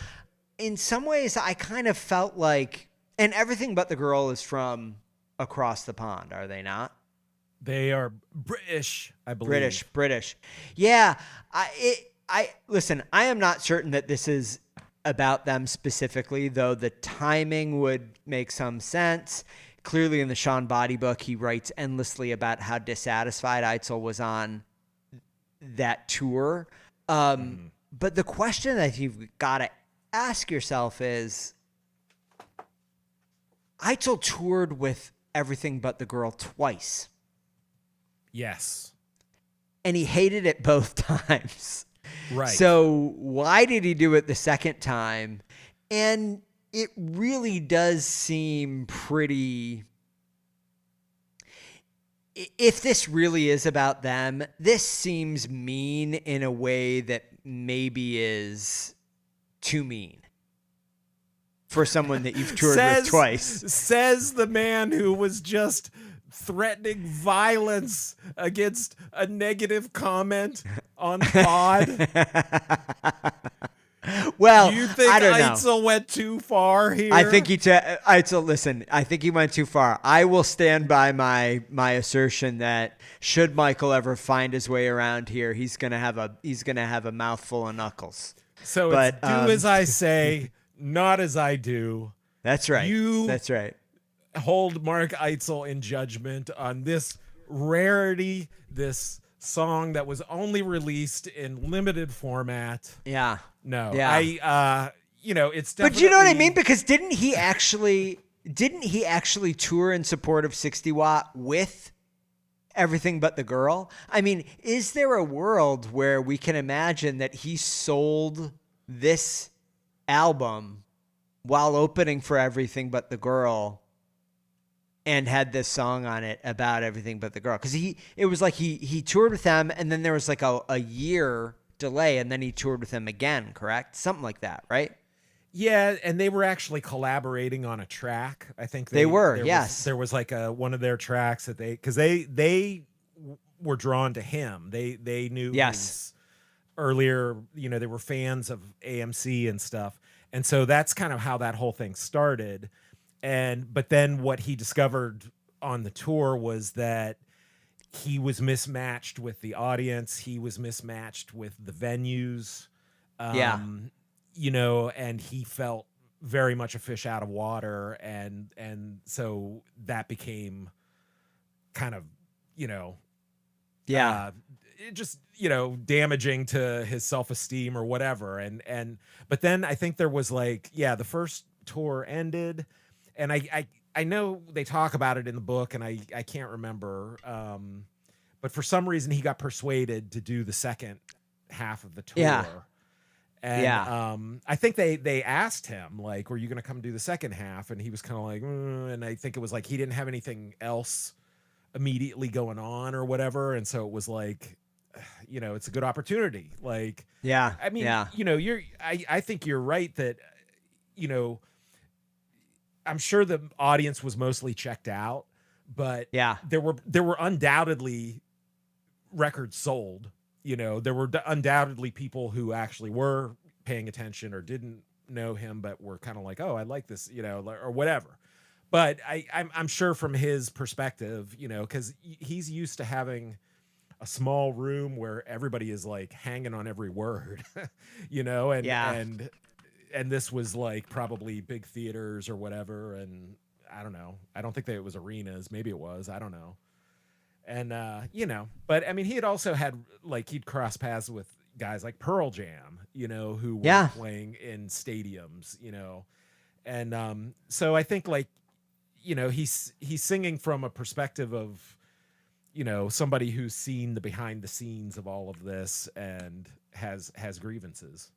in some ways I kind of felt like, and Everything But the Girl is from across the pond, are they not? They are British, I believe. British. Yeah. Listen, I am not certain that this is about them specifically, though the timing would make some sense. Clearly in the Sean Body book, he writes endlessly about how dissatisfied Eitzel was on that tour. But the question that you've got to ask yourself is, Eitzel toured with Everything But the Girl twice. Yes. And he hated it both times. Right. So why did he do it the second time? And it really does seem pretty... If this really is about them, this seems mean in a way that maybe is too mean for someone that you've toured with twice. Says the man who was just threatening violence against a negative comment on pod. Well, you think I don't Eitzel went too far here? I think Eitzel, listen, I think he went too far. I will stand by my assertion that should Michael ever find his way around here, he's gonna have a mouthful of knuckles. So it's do as I say, not as I do. That's right. That's right. Hold Mark Eitzel in judgment on this rarity, this song that was only released in limited format. Yeah. No. Yeah. It's definitely... But you know what I mean? Because didn't he actually tour in support of 60 Watt with Everything But the Girl? I mean, is there a world where we can imagine that he sold this album while opening for Everything But the Girl and had this song on it about Everything But the Girl? Because it was like he toured with them, and then there was like a year delay, and then he toured with them again, correct? Something like that, right? Yeah, and they were actually collaborating on a track. I think they were. Yes, there was like one of their tracks that because they were drawn to him. They knew yes earlier. They were fans of AMC and stuff, and so that's kind of how that whole thing started. But then what he discovered on the tour was that he was mismatched with the audience. He was mismatched with the venues. And he felt very much a fish out of water. And so that became kind of, just, damaging to his self-esteem or whatever. But then I think there was the first tour ended, and I know they talk about it in the book, and I can't remember. But for some reason, he got persuaded to do the second half of the tour. Yeah. And I think they asked him, were you going to come do the second half? And he was kind of like, and I think it was he didn't have anything else immediately going on or whatever. And so it was it's a good opportunity. I mean, I think you're right that, I'm sure the audience was mostly checked out, but there were undoubtedly records sold. There were undoubtedly people who actually were paying attention or didn't know him, but were kind of like, oh, I like this, or whatever. But I'm sure from his perspective, because he's used to having a small room where everybody is hanging on every word, and this was probably big theaters or whatever. And I don't know. I don't think that it was arenas. Maybe it was. I don't know. And, but I mean, he had also had, like, he'd cross paths with guys like Pearl Jam, who were playing in stadiums, And so I think, like, he's singing from a perspective of, somebody who's seen the behind the scenes of all of this and has grievances.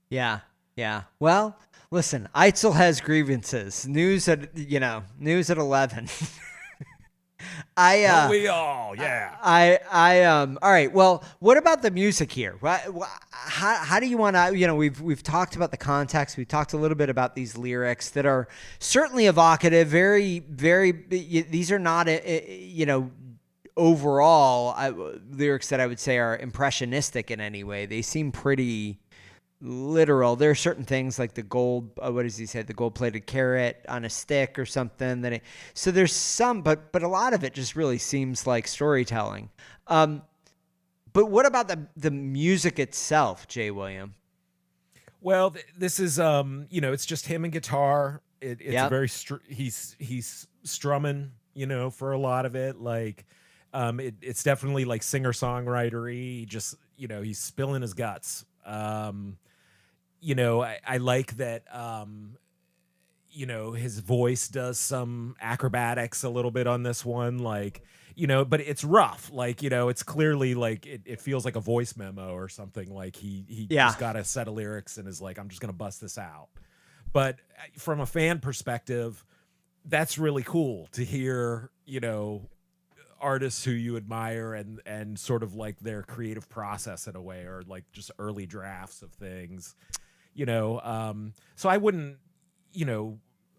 Yeah. Yeah. Well, listen, Eitzel has grievances. News at 11. We all, yeah. All right. Well, what about the music here? How do you want to, we've talked about the context. We've talked a little bit about these lyrics that are certainly evocative, very, very, these are not, overall lyrics that I would say are impressionistic in any way. They seem pretty literal. There are certain things like the gold, what does he say? The gold-plated carrot on a stick or something. So there's some, but a lot of it just really seems like storytelling. But what about the music itself, Jay William? Well, this is, it's just him and guitar. It's very, he's strumming, for a lot of it. Like, it's definitely like singer-songwritery. Just, he's spilling his guts. I like that, his voice does some acrobatics a little bit on this one, like, but it's rough. Like, it's clearly like, it feels like a voice memo or something. Like he just got a set of lyrics and is like, I'm just going to bust this out. But from a fan perspective, that's really cool to hear, artists who you admire and sort of like their creative process in a way, or like just early drafts of things, so I wouldn't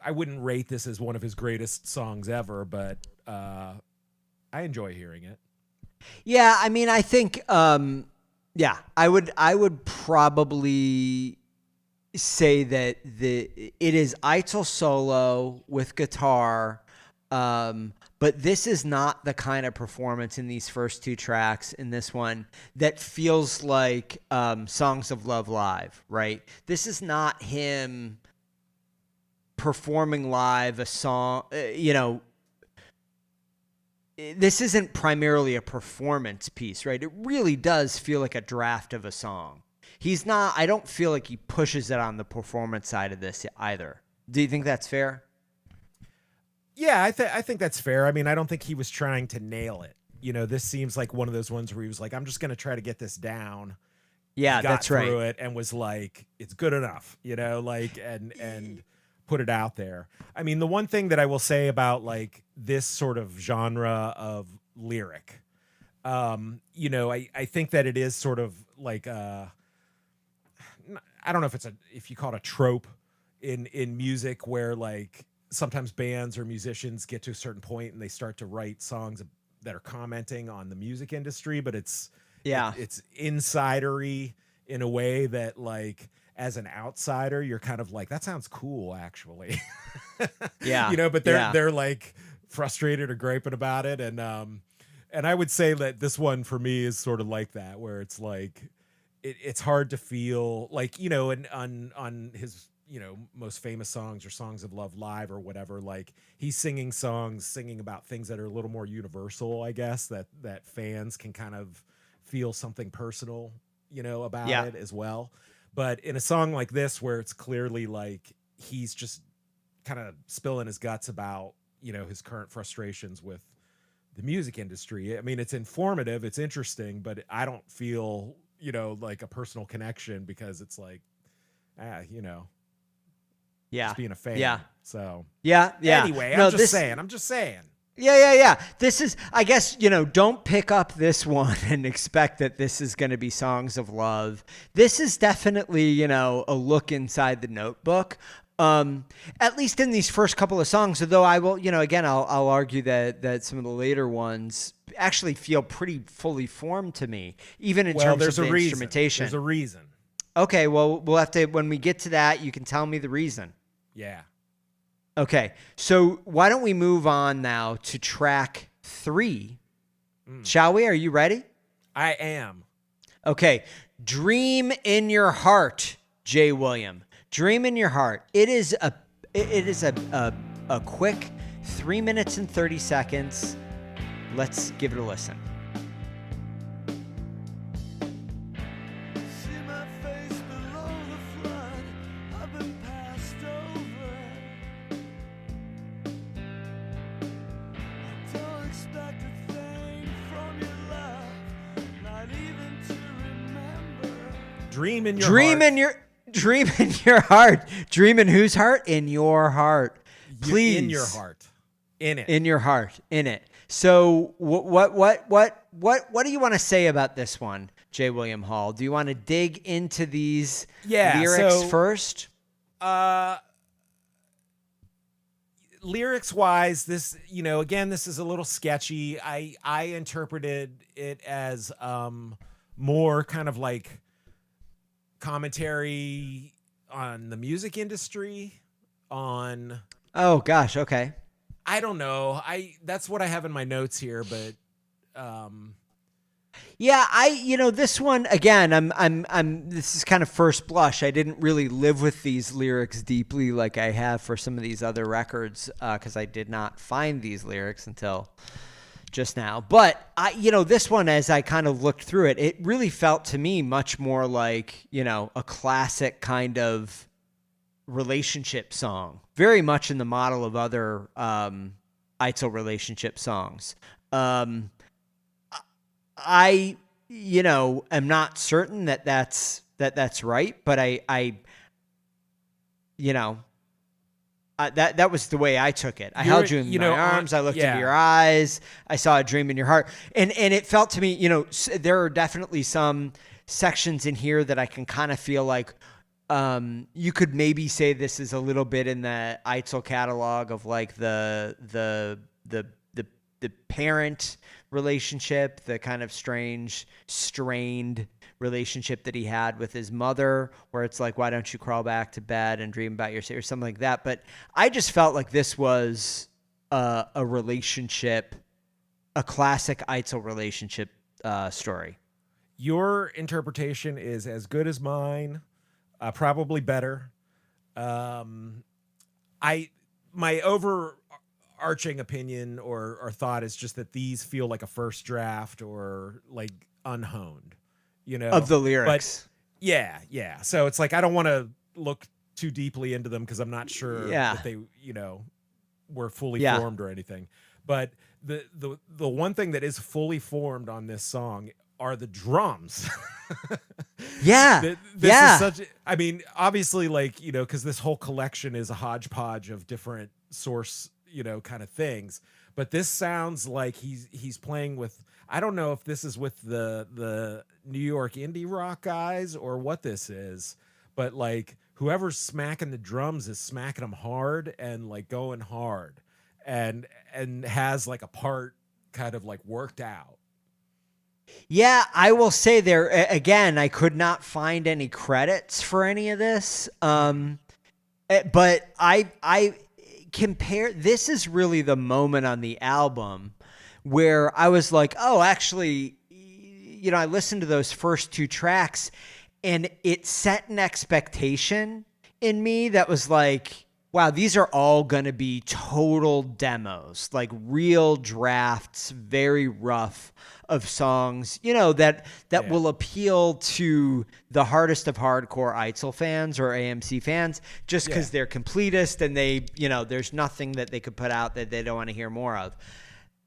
rate this as one of his greatest songs ever, but I enjoy hearing it. Yeah. I mean, I think, I would probably say that it is Eitzel solo with guitar, but this is not the kind of performance in these first two tracks in this one that feels like Songs of Love live, right? This is not him performing live a song, this isn't primarily a performance piece, right? It really does feel like a draft of a song. I don't feel like he pushes it on the performance side of this either. Do you think that's fair? Yeah, I think that's fair. I mean, I don't think he was trying to nail it. This seems like one of those ones where he was like, I'm just going to try to get this down. Yeah, that's right. Got through it and was like, it's good enough, and put it out there. I mean, the one thing that I will say about like this sort of genre of lyric, I think that it is sort of like I don't know if you call it a trope in music where like sometimes bands or musicians get to a certain point and they start to write songs that are commenting on the music industry, but it's insidery in a way that like as an outsider you're kind of like, that sounds cool actually. But they're like frustrated or griping about it, and I would say that this one for me is sort of like that, where it's like it's hard to feel like, and on his most famous songs or Songs of Love live or whatever, like he's singing about things that are a little more universal, I guess, that fans can kind of feel something personal, about it as well. But in a song like this, where it's clearly like he's just kind of spilling his guts about, his current frustrations with the music industry. I mean, it's informative, it's interesting, but I don't feel, like a personal connection, because it's like, just being a fan. Yeah. So Anyway, I'm just saying. Yeah. This is, I guess, don't pick up this one and expect that this is going to be Songs of Love. This is definitely, a look inside the notebook. At least in these first couple of songs, although I will, again, I'll argue that some of the later ones actually feel pretty fully formed to me, even in terms of the instrumentation. There's a reason. Okay, well, we'll have to, when we get to that, you can tell me the reason. Yeah. Okay, so why don't we move on now to track 3? Shall we? Are you ready? I am. Okay, Dream in Your Heart, Jay William. Dream in Your Heart. It is a a quick 3 minutes and 30 seconds. Let's give it a listen. See my face below the flood. I've been passed over. I don't expect a thing from your love, not even to remember. Dream in your Dream heart. in your heart. Dream in whose heart? In your heart. Please. In your heart. In it. In your heart. In it. So what do you want to say about this one, J. William Hall? Do you want to dig into these lyrics first? Lyrics wise, this, again, this is a little sketchy. I interpreted it as more kind of like commentary on the music industry, on... Oh gosh, okay. I don't know. That's what I have in my notes here, but yeah, this one again, this is kind of first blush. I didn't really live with these lyrics deeply like I have for some of these other records, because I did not find these lyrics until just now. But this one, as I kind of looked through it, it really felt to me much more like, a classic kind of relationship song, very much in the model of other Eitzel relationship songs. I am not certain that's right, but that was the way I took it. I held you in my arms. I looked into your eyes. I saw a dream in your heart. And it felt to me, there are definitely some sections in here that I can kind of feel like you could maybe say this is a little bit in the Eitzel catalog of like the parent relationship, the kind of strange, strained relationship that he had with his mother, where it's like, why don't you crawl back to bed and dream about your or something like that. But I just felt like this was a relationship, a classic Eitzel relationship story. Your interpretation is as good as mine, probably better. My overarching opinion or thought is just that these feel like a first draft or like unhoned, of the lyrics. But yeah. So it's like I don't want to look too deeply into them because I'm not sure that they, were fully formed or anything. But the one thing that is fully formed on this song are the drums. This is such, obviously, like, because this whole collection is a hodgepodge of different source, kind of things. But this sounds like he's playing with, I don't know if this is with the New York indie rock guys or what this is, but like whoever's smacking the drums is smacking them hard and like going hard and has like a part kind of like worked out. Yeah, I will say there again, I could not find any credits for any of this. But I compare, this is really the moment on the album where I was like, oh, actually, I listened to those first two tracks and it set an expectation in me that was like, wow, these are all going to be total demos, like real drafts, very rough of songs, that will appeal to the hardest of hardcore Eitzel fans or AMC fans, just because they're completist and they, there's nothing that they could put out that they don't want to hear more of.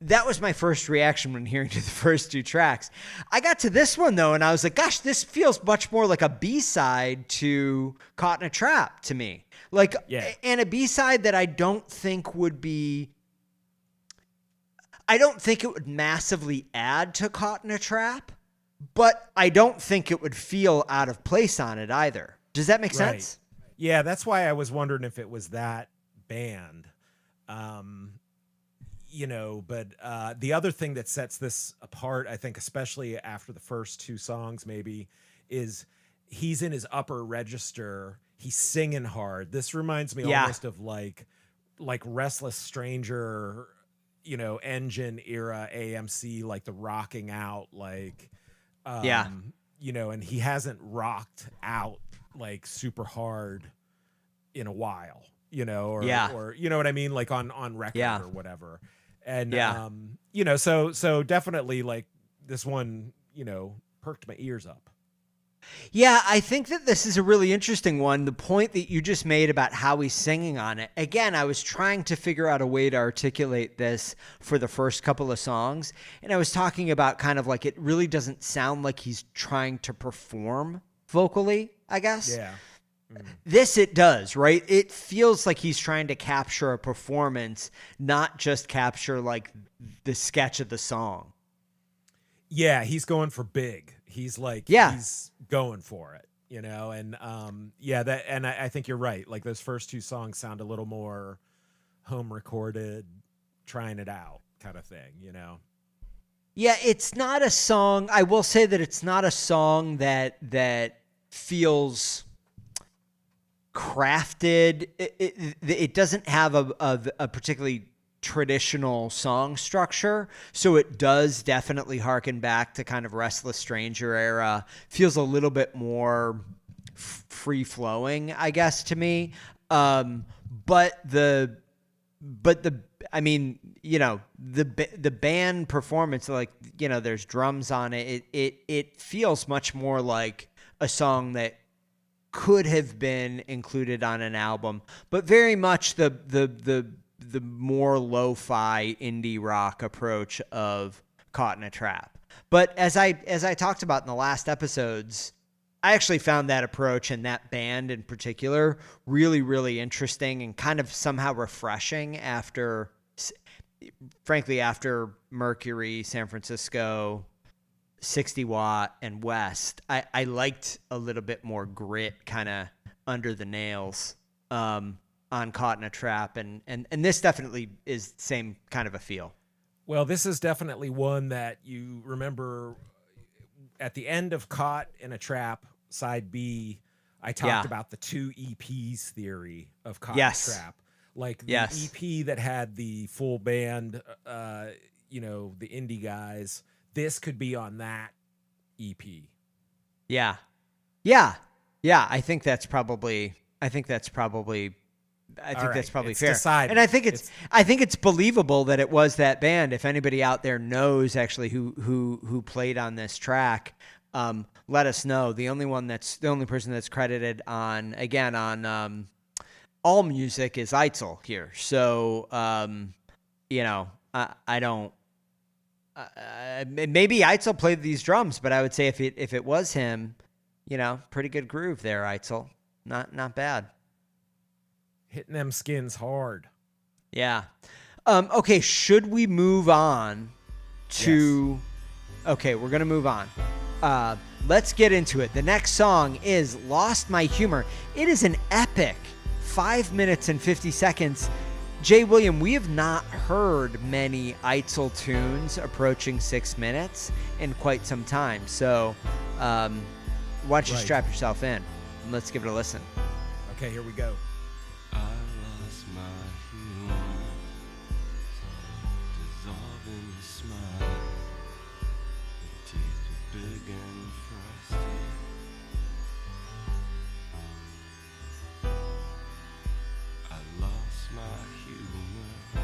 That was my first reaction when hearing to the first two tracks. I got to this one though, and I was like, gosh, this feels much more like a B-side to Caught in a Trap to me. And a B-side that I don't think it would massively add to Caught in a Trap, but I don't think it would feel out of place on it either. Does that make sense? Yeah, that's why I was wondering if it was that band. But the other thing that sets this apart, I think, especially after the first two songs maybe, is he's in his upper register. He's singing hard. This reminds me almost of like Restless Stranger, Engine era AMC, like the rocking out, like, and he hasn't rocked out like super hard in a while, or you know what I mean, like on record or whatever. And so definitely like this one, perked my ears up. Yeah, I think that this is a really interesting one. The point that you just made about how he's singing on it. Again, I was trying to figure out a way to articulate this for the first couple of songs. And I was talking about kind of like it really doesn't sound like he's trying to perform vocally, I guess. Yeah. This it does, right? It feels like he's trying to capture a performance, not just capture like the sketch of the song. Yeah, he's going for big. He's like, he's going for it, and I think you're right. Like those first two songs sound a little more home recorded, trying it out kind of thing, Yeah, it's not a song. I will say that it's not a song that feels crafted. It doesn't have a particularly traditional song structure, so it does definitely harken back to kind of Restless Stranger era. Feels a little bit more free flowing, I guess, to me. But the band performance, like, there's drums on it. It feels much more like a song that could have been included on an album, but very much the more lo-fi indie rock approach of Caught in a Trap. But as I talked about in the last episodes, I actually found that approach and that band in particular really, really interesting and kind of somehow refreshing after Mercury, San Francisco, 60 Watt, and West. I liked a little bit more grit kind of under the nails on Caught in a Trap, and this definitely is the same kind of a feel. Well, this is definitely one that you remember at the end of Caught in a Trap, side B, I talked about the 2 EPs theory of Caught in a Trap. Like the EP that had the full band, the indie guys, this could be on that EP. Yeah. I think that's probably fair. Decided. And I think it's believable that it was that band. If anybody out there knows actually who played on this track, let us know. The only person that's credited on All Music is Eitzel here. So I don't. Maybe Eitzel played these drums, but I would say if it was him, pretty good groove there, Eitzel. Not bad. Hitting them skins hard. Yeah. Okay, should we move on to... Yes. Okay, we're going to move on. Let's get into it. The next song is Lost My Humor. It is an epic 5 minutes and 50 seconds. Jay William, we have not heard many Eitzel tunes approaching 6 minutes in quite some time. So why don't you strap yourself in and let's give it a listen. Okay, here we go. I lost my humor, so dissolving the smile. The teeth were big and frosty. I lost my humor.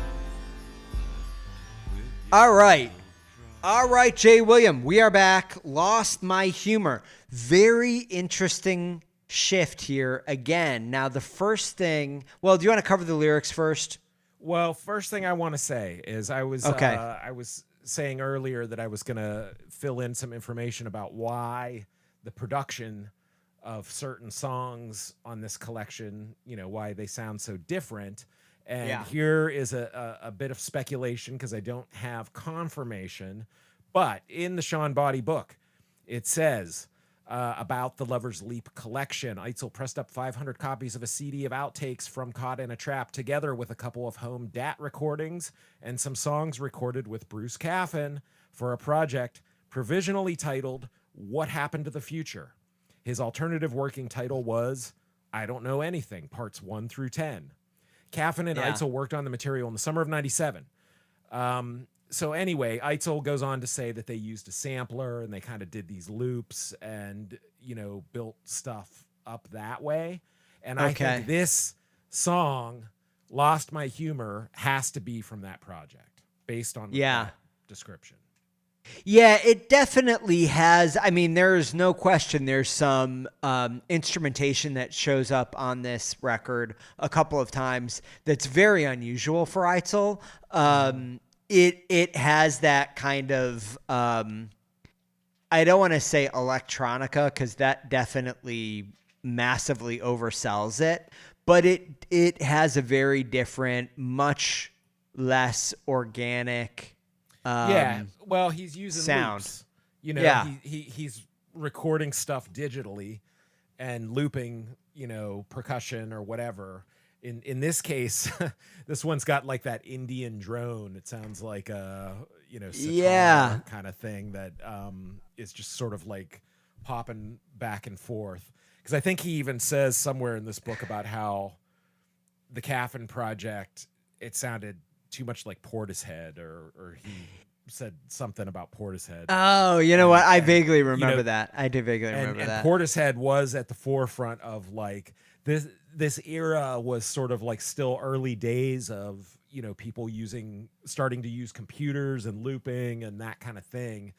All right, Jay William, we are back. Lost My Humor. Very interesting shift here again. Now, the first thing... Well, do you want to cover the lyrics first? Well, first thing I want to say is I was saying earlier that I was going to fill in some information about why the production of certain songs on this collection, why they sound so different. And here is a bit of speculation because I don't have confirmation. But in the Sean Body book, it says about the Lover's Leap collection, Eitzel pressed up 500 copies of a CD of outtakes from Caught in a Trap together with a couple of home DAT recordings and some songs recorded with Bruce Caffin for a project provisionally titled What Happened to the Future. His alternative working title was I Don't Know Anything, parts 1 through 10. Caffin and Eitzel worked on the material in the summer of 97. So anyway, Eitzel goes on to say that they used a sampler and they kind of did these loops and, built stuff up that way. And I think this song, Lost My Humor, has to be from that project based on that description. Yeah, it definitely has. I mean, there's no question there's some instrumentation that shows up on this record a couple of times that's very unusual for Eitzel. It has that kind of I don't want to say electronica because that definitely massively oversells it, but it has a very different, much less organic well, he's using sound. loops. You know, Yeah. he's recording stuff digitally and looping, you know, percussion or whatever. In this case, this one's got like that Indian drone. It sounds like a, you know, sitar kind of thing that is just sort of like popping back and forth. Because I think he even says somewhere in this book about how the Caffin project, it sounded too much like Portishead, or he said something about Portishead. Oh, you know what? I vaguely remember that. I do vaguely remember that. And Portishead was at the forefront of like this era was sort of like still early days of, you know, people starting to use computers and looping and that kind of thing.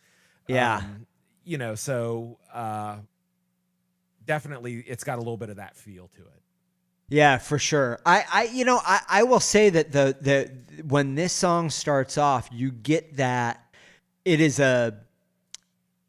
Yeah. You know, so definitely it's got a little bit of that feel to it. Yeah, for sure. I will say that the when this song starts off, you get that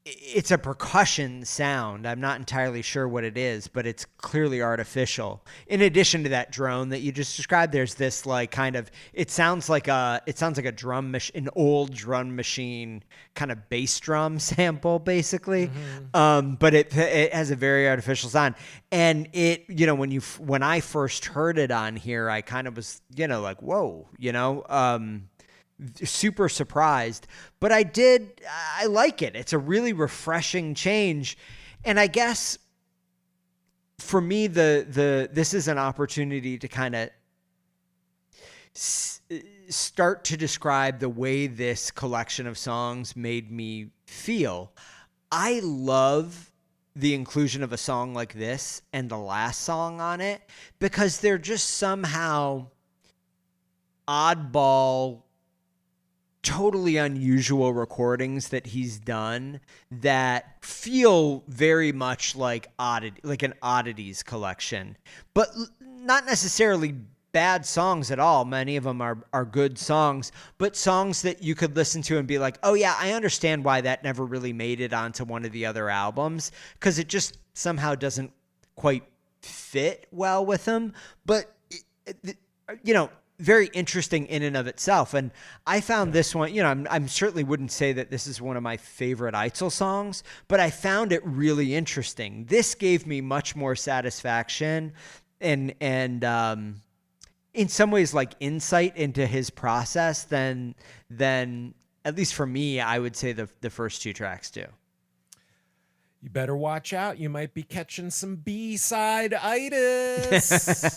it's a percussion sound. I'm not entirely sure what it is, but it's clearly artificial. In addition to that drone that you just described, there's this like kind of it sounds like a an old drum machine kind of bass drum sample basically. But it has a very artificial sound. And it, you know, when I first heard it on here, I kind of was, you know, like, whoa, you know, super surprised, but I like it. It's a really refreshing change. And I guess for me, this is an opportunity to kind of start to describe the way this collection of songs made me feel. I love the inclusion of a song like this and the last song on it because they're just somehow oddball, totally unusual recordings that he's done that feel very much like an oddities collection, but not necessarily bad songs at all. Many of them are good songs, but songs that you could listen to and be like, oh yeah, I understand why that never really made it onto one of the other albums, because it just somehow doesn't quite fit well with him. But you know, very interesting in and of itself. And I found this one, you know, I'm certainly wouldn't say that this is one of my favorite Eitzel songs, but I found it really interesting. This gave me much more satisfaction and in some ways like insight into his process than at least for me, I would say the first two tracks do. You better watch out. You might be catching some B-side-itis.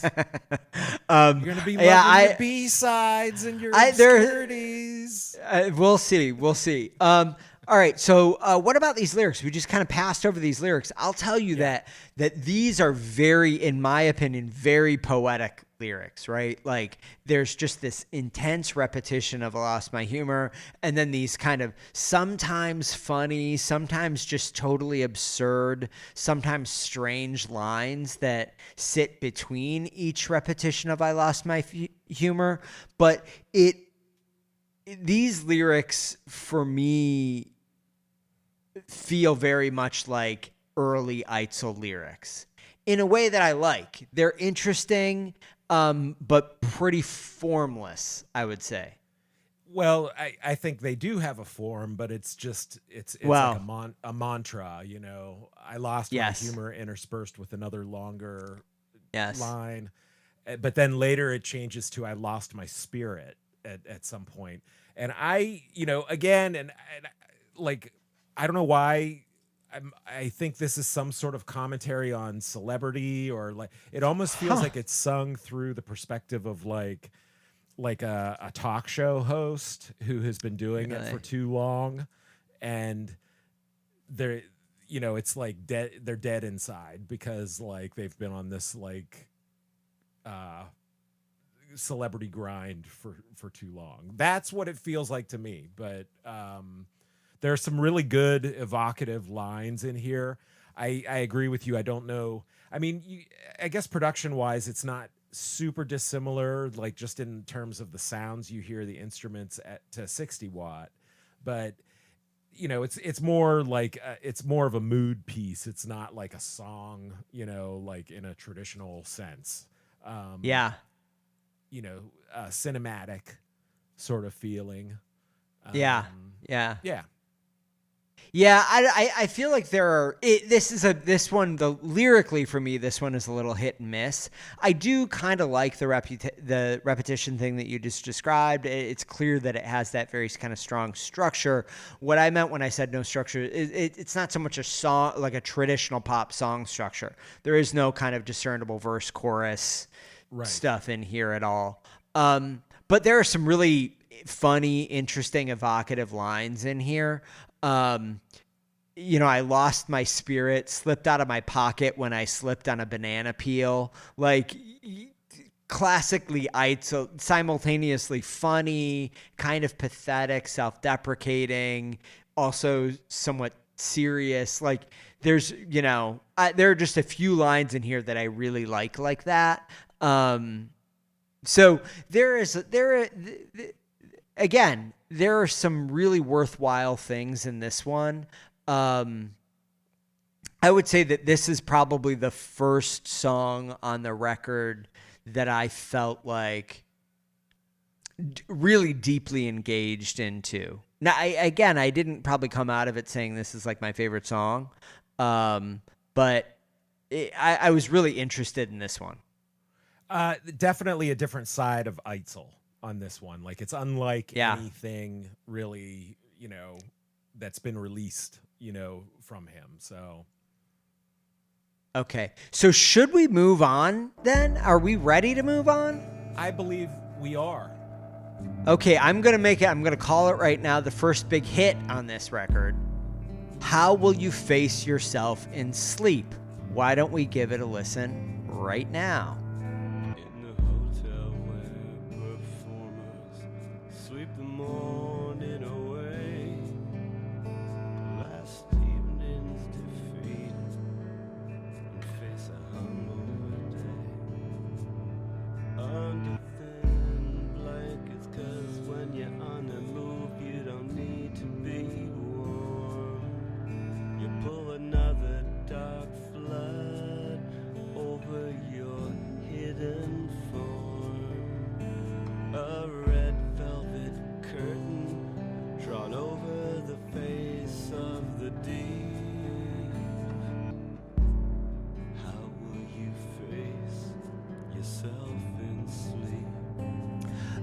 You're going to be loving your B-sides and your obscurities. We'll see. All right. So what about these lyrics? We just kind of passed over these lyrics. I'll tell you that these are very, in my opinion, very poetic lyrics, right? Like there's just this intense repetition of I lost my humor, and then these kind of sometimes funny, sometimes just totally absurd, sometimes strange lines that sit between each repetition of I lost my humor. But these lyrics for me feel very much like early Eitzel lyrics in a way that I like. They're interesting, but pretty formless, I would say. Well, I think they do have a form, but it's like a mantra, you know. I lost my humor interspersed with another longer line. But then later it changes to I lost my spirit at some point. And I, you know, again, and like, I don't know why I think this is some sort of commentary on celebrity, or like it almost feels like it's sung through the perspective of like a talk show host who has been doing it for too long, and they're, you know, it's like they're dead inside because like they've been on this like celebrity grind for too long. That's what it feels like to me. But there are some really good evocative lines in here. I agree with you. I don't know. I mean, I guess production wise, it's not super dissimilar, like just in terms of the sounds you hear the instruments to 60 watt, but it's more like it's more of a mood piece. It's not like a song, like in a traditional sense. Yeah. Cinematic sort of feeling. Yeah. Yeah. Yeah, I feel like this one, lyrically for me, this one is a little hit and miss. I do kind of like the repetition thing that you just described. It's clear that it has that very kind of strong structure. What I meant when I said no structure, it's not so much a song, like a traditional pop song structure. There is no kind of discernible verse chorus stuff in here at all. But there are some really funny, interesting, evocative lines in here. I lost my spirit, slipped out of my pocket when I slipped on a banana peel. Like, classically Eitzel, simultaneously funny, kind of pathetic, self-deprecating, also somewhat serious. Like, there's, there are just a few lines in here that I really like that. So again, there are some really worthwhile things in this one. I would say that this is probably the first song on the record that I felt like really deeply engaged into. Now, I didn't probably come out of it saying this is like my favorite song, but I was really interested in this one. Definitely a different side of Eitzel on this one. Like, it's unlike anything really, that's been released, from him. So. Okay. So should we move on then? Are we ready to move on? I believe we are. Okay. I'm going to call it right now. The first big hit on this record. How Will You Face Yourself in Sleep? Why don't we give it a listen right now? Sweep the morning away. Last evening's defeat and face a hungover day. Under thin blankets, 'cause when you're on the move, you don't need to be warm. You pull another dark flood over your hidden form. A red velvet curtain drawn over the face of the deep. How will you face yourself in sleep?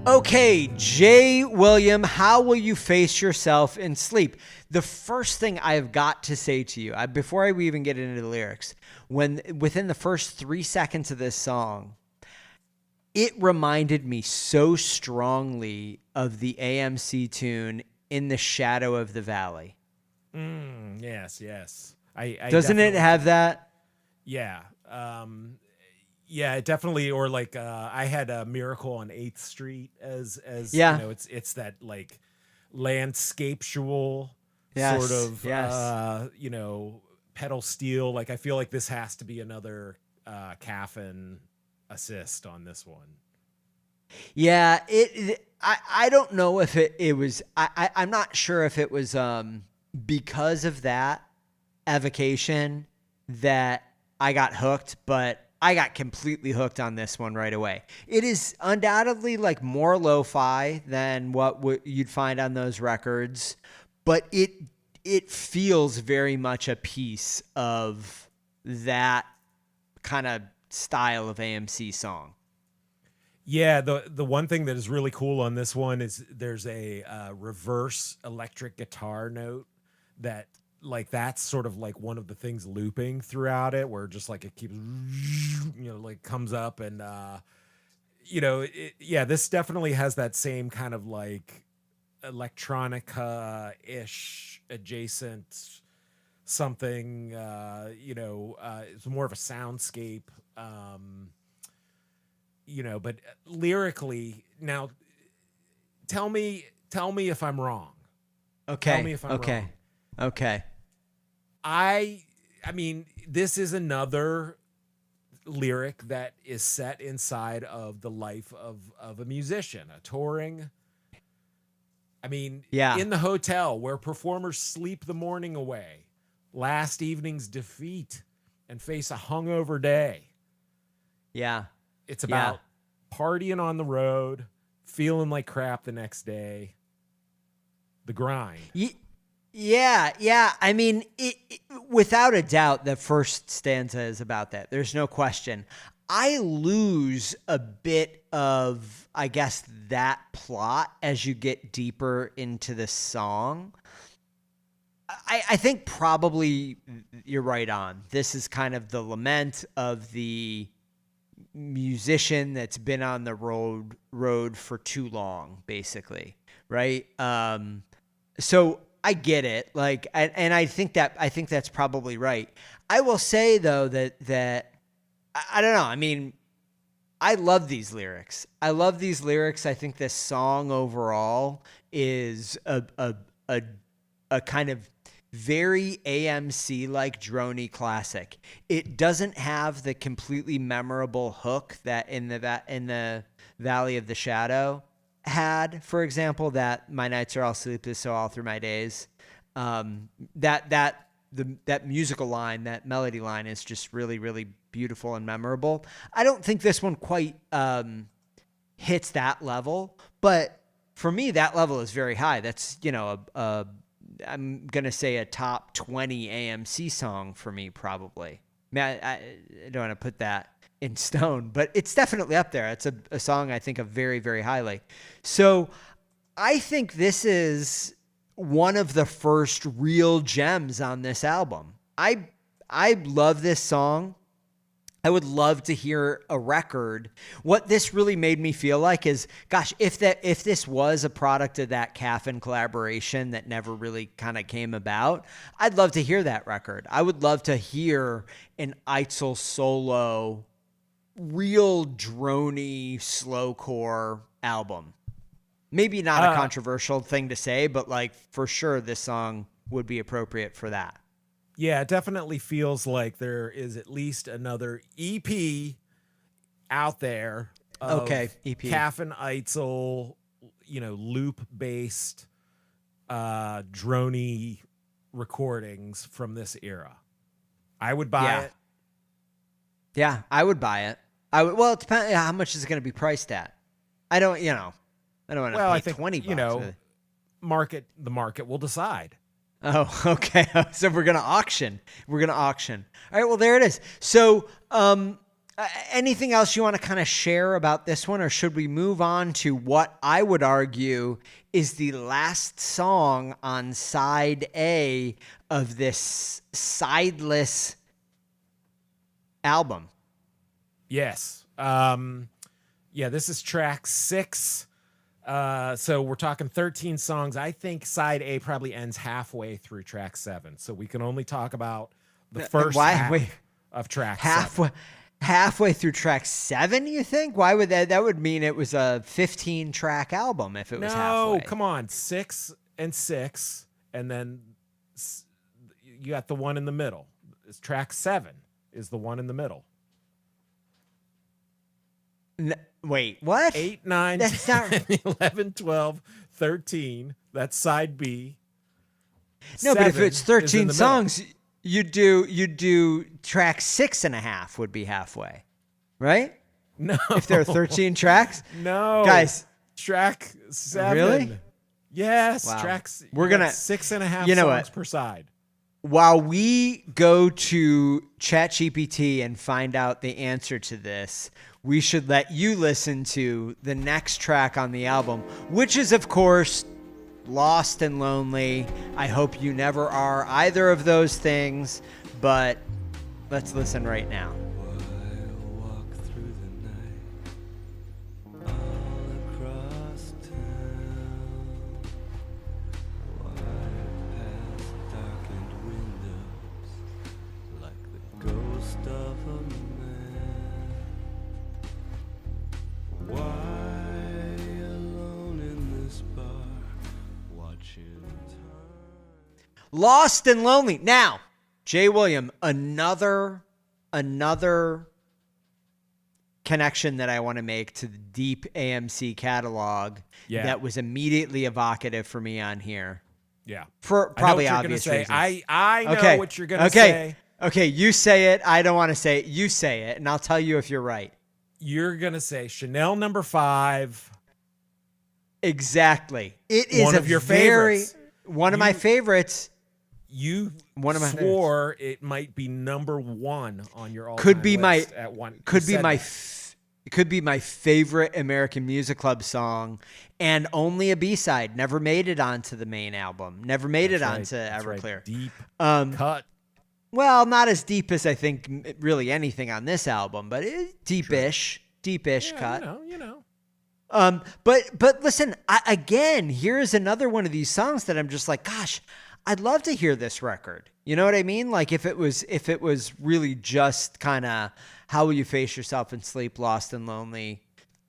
Okay, J. William, how will you face yourself in sleep? The first thing I've got to say to you, before we even get into the lyrics, within the first 3 seconds of this song, it reminded me so strongly of the AMC tune In the Shadow of the Valley. Yes. Doesn't it have that? Yeah. Yeah, it definitely, or like I had a Miracle on 8th Street as it's that like landscaptual sort of pedal steel. Like, I feel like this has to be another Caffin assist on this one. Yeah, I don't know if it was I'm not sure if it was because of that evocation that I got hooked, but I got completely hooked on this one right away. It is undoubtedly like more lo-fi than what you'd find on those records, but it feels very much a piece of that kind of style of AMC song. Yeah, the one thing that is really cool on this one is there's a reverse electric guitar note that, like, that's sort of like one of the things looping throughout it, where just like it keeps, like comes up and, this definitely has that same kind of like electronica-ish adjacent something, it's more of a soundscape. but lyrically, now tell me if I'm wrong. Okay. Tell me if I'm wrong. Okay. I mean, this is another lyric that is set inside of the life of a musician, a touring. I mean, in the hotel where performers sleep the morning away, last evening's defeat, and face a hungover day. Yeah. It's about partying on the road, feeling like crap the next day, the grind. Yeah. I mean, without a doubt, the first stanza is about that. There's no question. I lose a bit of, I guess, that plot as you get deeper into the song. I think probably you're right on. This is kind of the lament of the musician that's been on the road for too long, basically, right? So I get it, like, and I think that's probably right. I will say though that I don't know. I mean, I love these lyrics. I think this song overall is a kind of very AMC like droney classic. It doesn't have the completely memorable hook that in the Valley of the Shadow had, for example, that my nights are all sleepless, so all through my days. That musical line, that melody line is just really, really beautiful and memorable. I don't think this one quite hits that level, but for me, that level is very high. That's, I'm going to say a top 20 AMC song for me, probably. I don't want to put that in stone, but it's definitely up there. It's a song I think of very, very highly. So I think this is one of the first real gems on this album. I love this song. I would love to hear a record. What this really made me feel like is, gosh, if this was a product of that Caffin collaboration that never really kind of came about, I'd love to hear that record. I would love to hear an Eitzel solo, real droney slowcore album. Maybe not a controversial thing to say, but like for sure this song would be appropriate for that. Yeah, it definitely feels like there is at least another EP out there. EP. Caffin Eitzel, loop-based droney recordings from this era. I would buy it. Yeah, I would buy it. Well, it depends. How much is it going to be priced at? I don't want to pay $20. The market will decide. Oh, okay. So we're going to auction. All right. Well, there it is. So, anything else you want to kind of share about this one, or should we move on to what I would argue is the last song on side A of this sideless album? Yes. This is track 6. So we're talking 13 songs. I think side A probably ends halfway through track 7. So we can only talk about the first half of track 7. Halfway through track 7, you think? Why would that would mean it was a 15 track album if it was halfway. No, come on. 6 and 6. And then you got the one in the middle. It's track 7 is the one in the middle. Wait, what? 8, 9, That's 10, 11, 12, 13. That's side B. No, but if it's 13 songs, you do track 6.5 would be halfway, right? No. If there are 13 tracks? No. Guys. Track 7. Really? Yes. Wow. Tracks. We're going to 6.5 songs per side. While we go to ChatGPT and find out the answer to this, we should let you listen to the next track on the album, which is, of course, Lost and Lonely. I hope you never are either of those things, but let's listen right now. Why alone in this bar, watching time? Lost and Lonely. Now, Jay William, another connection that I want to make to the deep AMC catalog that was immediately evocative for me on here. Yeah. For probably obvious reasons. I know what you're going to say. Okay, you say it. I don't want to say it. You say it, and I'll tell you if you're right. You're going to say Chanel No. 5. Exactly. It is one of your favorites. One of my favorites. You one of my swore favorites. It might be number 1 on your all-time could be list my at one. Could be my could be my favorite American Music Club song, and only a B-side. Never made it onto the main album. Never made it onto Everclear. Right. Deep cut. Well, not as deep as I think really anything on this album, but deepish cut. You know. But listen, again, here's another one of these songs that I'm just like, gosh, I'd love to hear this record. You know what I mean? Like if it was really just kind of How Will You Face Yourself in Sleep, Lost and Lonely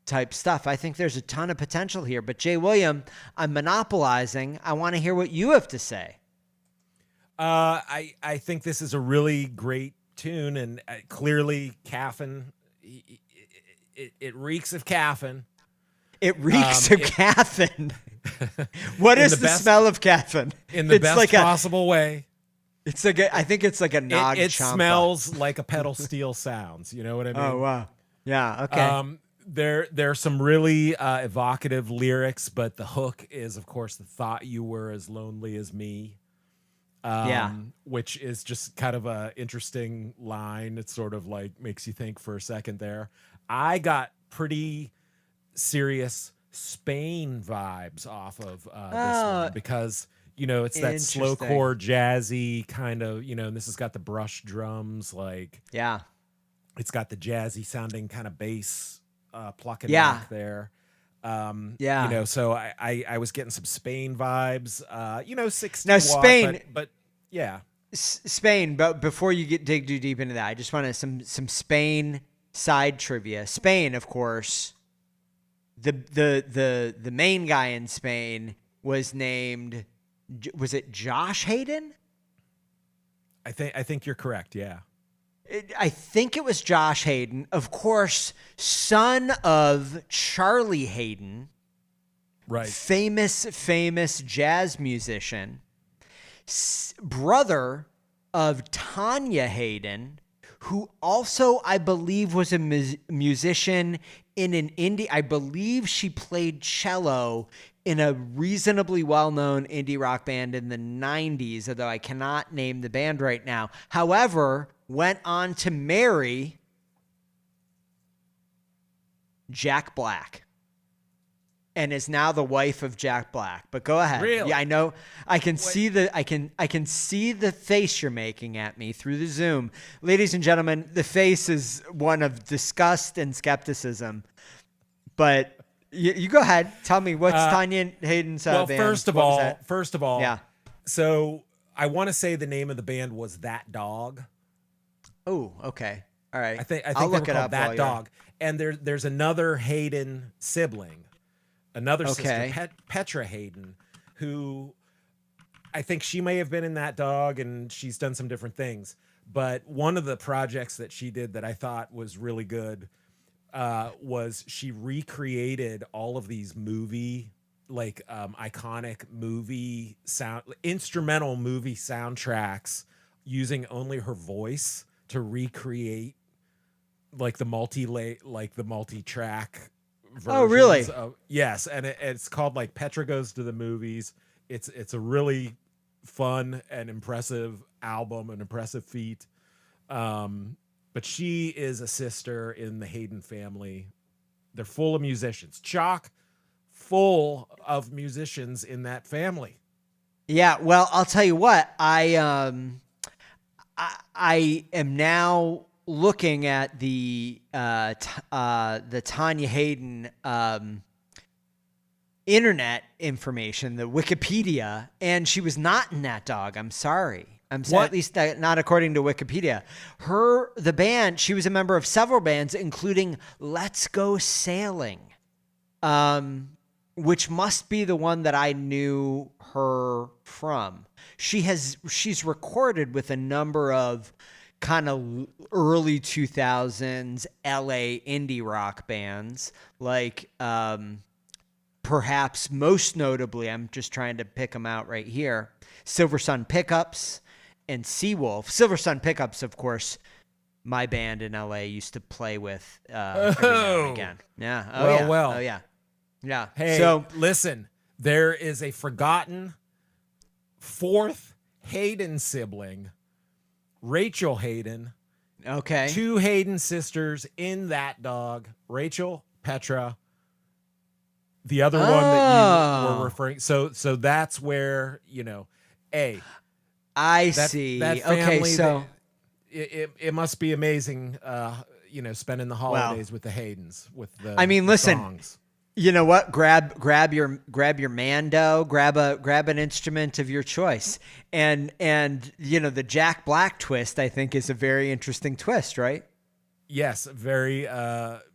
type stuff. I think there's a ton of potential here. But Jay William, I'm monopolizing. I want to hear what you have to say. I think this is a really great tune, and clearly caffeine. It reeks of caffeine. It reeks of caffeine. What is the smell of caffeine? In the best possible way. It's like I think it's like a Nag It Champa. smells like a pedal steel sounds. You know what I mean? Oh wow. Yeah. Okay. There's some really evocative lyrics, but the hook is, of course, the thought you were as lonely as me. Which is just kind of a interesting line. It sort of like makes you think for a second there. I got pretty serious Spain vibes off of this one because, it's that slowcore jazzy kind of, and this has got the brush drums, like, it's got the jazzy sounding kind of bass plucking back there. So I was getting some Spain vibes, 60 now Spain, but yeah, Spain. But before you dig too deep into that, I just wanted some Spain side trivia. Spain, of course, the main guy in Spain was named, was it Josh Hayden? I think you're correct. Yeah. I think it was Josh Hayden, of course, son of Charlie Hayden, right? Famous jazz musician, brother of Tanya Hayden, who also, I believe, was a musician in an indie. I believe she played cello in a reasonably well-known indie rock band in the 90s, although I cannot name the band right now. However, went on to marry Jack Black and is now the wife of Jack Black. But go ahead. Really? Yeah, I know. I can see the face you're making at me through the Zoom. Ladies and gentlemen, the face is one of disgust and skepticism. But you go ahead. Tell me, what's Tanya Hayden's band? First of all, yeah. So I want to say the name of the band was That Dog. Oh, okay. All right. I think I'll they look were it called up. That Dog. And there's another Hayden sibling, another sister, Petra Hayden, who I think she may have been in That Dog, and she's done some different things. But one of the projects that she did that I thought was really good was she recreated all of these iconic movie instrumental movie soundtracks using only her voice to recreate the multi-track versions. Oh, really? Yes, and it's called Petra Goes to the Movies. It's a really fun and impressive album, an impressive feat. But she is a sister in the Hayden family. They're full of musicians. Chock full of musicians in that family. Yeah, well, I'll tell you what. I am now looking at the Tanya Hayden internet information, the Wikipedia, and she was not in That Dog. I'm sorry. At least not according to Wikipedia. The band, she was a member of several bands, including Let's Go Sailing, which must be the one that I knew her from. She's recorded with a number of kind of early 2000s LA indie rock bands, like perhaps most notably, I'm just trying to pick them out right here, Silver Sun Pickups and Seawolf. Silver Sun Pickups, of course, my band in LA used to play with every now and again. Yeah. Oh yeah. Yeah. Hey, so listen, there is a forgotten fourth Hayden sibling, Rachel Hayden. okay. 2 Hayden sisters in that dog. Rachel, Petra. The other one that you were referring. So that's where, I see. That family, okay, so it must be amazing, spending the holidays with the Haydens, with the listen, songs. You know what? Grab your Mando, grab an instrument of your choice. And the Jack Black twist, I think, is a very interesting twist, right? Yes, very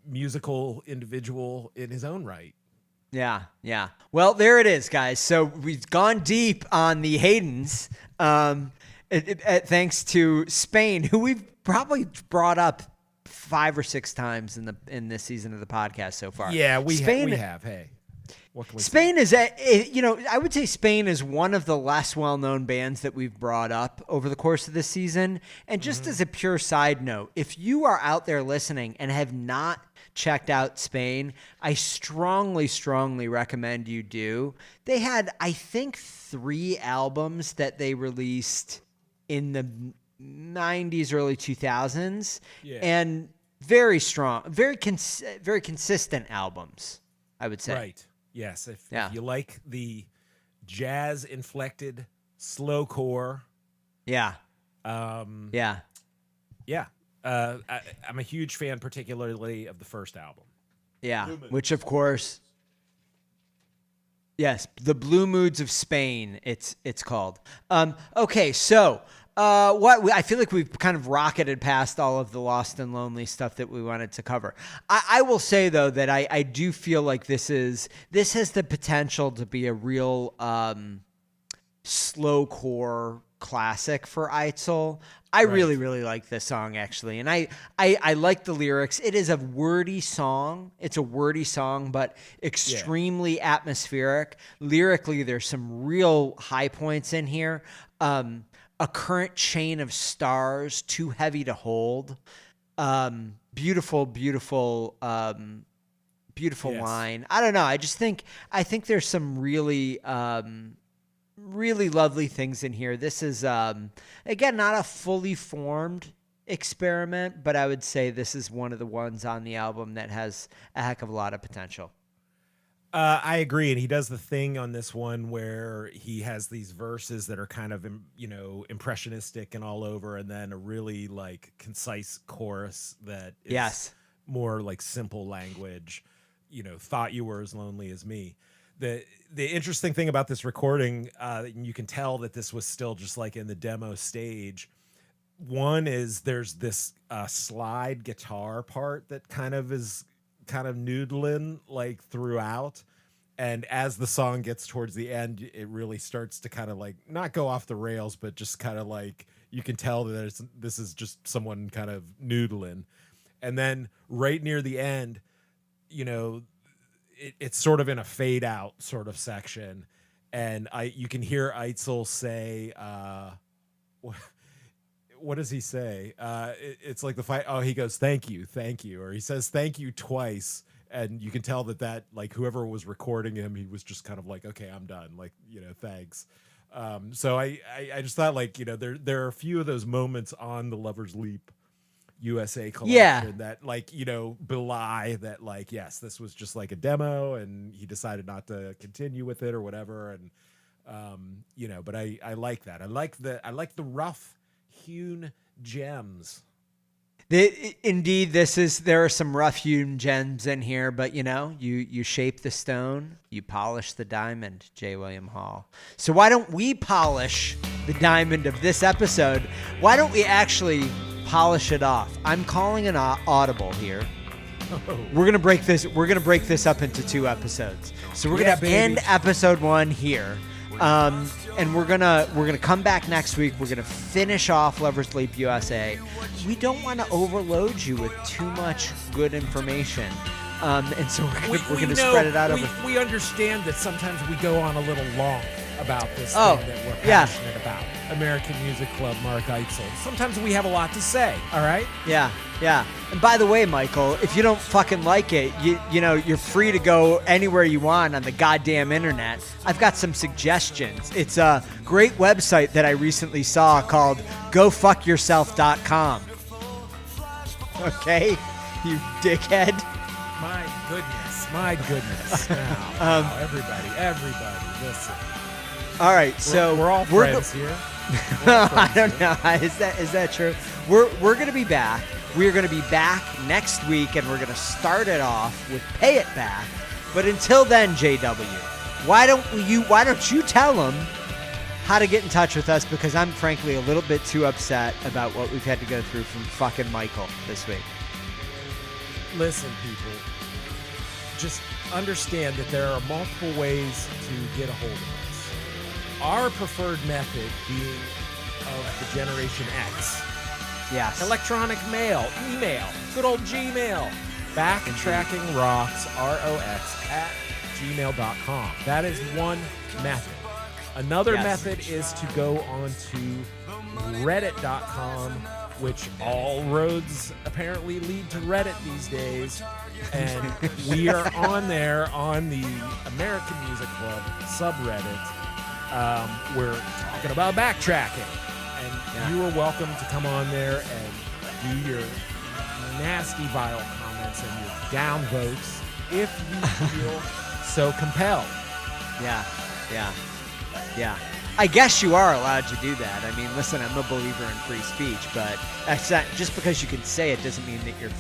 musical individual in his own right. Yeah. Well, there it is, guys. So we've gone deep on the Haydens, thanks to Spain, who we've probably brought up 5 or 6 times in this season of the podcast so far. Yeah, we Spain, have. Hey, what can we Spain say? I would say Spain is one of the less well-known bands that we've brought up over the course of this season. And just as a pure side note, if you are out there listening and have not checked out Spain, I strongly, strongly recommend you do. They had, I think, 3 albums that they released in the 90s, early 2000s, and very strong, very consistent albums, I would say. Right. Yes. If you like the jazz-inflected slowcore. Yeah. I'm a huge fan, particularly of the first album. Yeah, which of course, yes, the Blue Moods of Spain. It's called. Okay, so I feel like we've kind of rocketed past all of the Lost and Lonely stuff that we wanted to cover. I will say though that I do feel like this has the potential to be a real slowcore classic for Eitzel. I really, really like this song, actually. And I like the lyrics. It is a wordy song. It's a wordy song, but extremely atmospheric. Lyrically, there's some real high points in here. A current chain of stars, too heavy to hold. Beautiful, beautiful, beautiful line. I don't know. I think there's some really lovely things in here. This is, again, not a fully formed experiment, but I would say this is one of the ones on the album that has a heck of a lot of potential. I agree. And he does the thing on this one where he has these verses that are kind of, impressionistic and all over, and then a really concise chorus that is more like simple language, thought you were as lonely as me. The interesting thing about this recording, you can tell that this was still just in the demo stage. One is there's this slide guitar part that is noodling throughout, and as the song gets towards the end, it really starts to not go off the rails, but just you can tell that this is just someone noodling. And then right near the end, it's sort of in a fade out sort of section, and you can hear Eitzel say, what does he say? It's like the fight. Oh, he goes, thank you. Or he says, thank you twice. And you can tell that whoever was recording him, he was just okay, I'm done. Thanks. So I just thought there are a few of those moments on the Lover's Leap USA collection that belie that yes, this was just a demo and he decided not to continue with it or whatever. And but I like that. I like the rough hewn gems. Indeed, there are some rough-hewn gems in here, but you shape the stone, you polish the diamond, J. William Hall. So why don't we polish the diamond of this episode, why don't we actually polish it off? I'm calling an audible here. We're gonna break this. We're gonna break this up into 2 episodes. So we're gonna end episode 1 here, and we're gonna come back next week. We're gonna finish off Lovers Leap USA. We don't want to overload you with too much good information, and so we're gonna spread it out over. We understand that sometimes we go on a little long about this thing that we're passionate about. American Music Club, Mark Eitzel. Sometimes we have a lot to say, all right? Yeah. And by the way, Michael, if you don't fucking like it, you know, you're free to go anywhere you want on the goddamn internet. I've got some suggestions. It's a great website that I recently saw called gofuckyourself.com. Okay? You dickhead. My goodness. Now, everybody, listen. All right, so we're all friends here. I don't know. Is that true? We're going to be back. We're going to be back next week, and we're going to start it off with Pay It Back. But until then, JW, why don't you tell them how to get in touch with us? Because I'm frankly a little bit too upset about what we've had to go through from fucking Michael this week. Listen, people, just understand that there are multiple ways to get a hold of us. Our preferred method being of the Generation X. Yes. Electronic mail, email, good old Gmail. Backtracking rocks, ROX, at gmail.com. That is one method. Another method is to go on to reddit.com, which all roads apparently lead to Reddit these days. And we are on there on the American Music Club subreddit. We're talking about backtracking, and you are welcome to come on there and do your nasty, vile comments and your downvotes if you feel so compelled. Yeah. I guess you are allowed to do that. I mean, listen, I'm a believer in free speech, but that's not, just because you can say it doesn't mean that you're,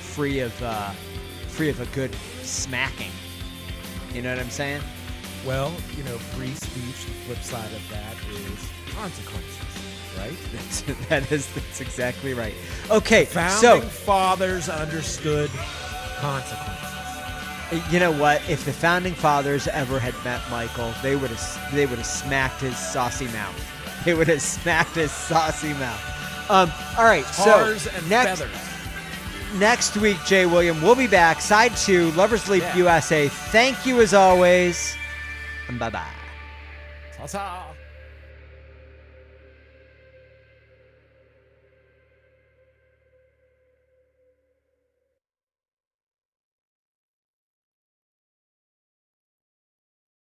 free of a good smacking. You know what I'm saying? Well, free speech, the flip side of that is consequences, right? That's exactly right. Okay, Founding fathers understood consequences. You know what? If the founding fathers ever had met Michael, they would have smacked his saucy mouth. They would have smacked his saucy mouth. All right, Tars so and feathers. Next week, Jay William, we'll be back. Side 2, Lovers Leap USA. Thank you as always. And bye-bye. Ta-ta.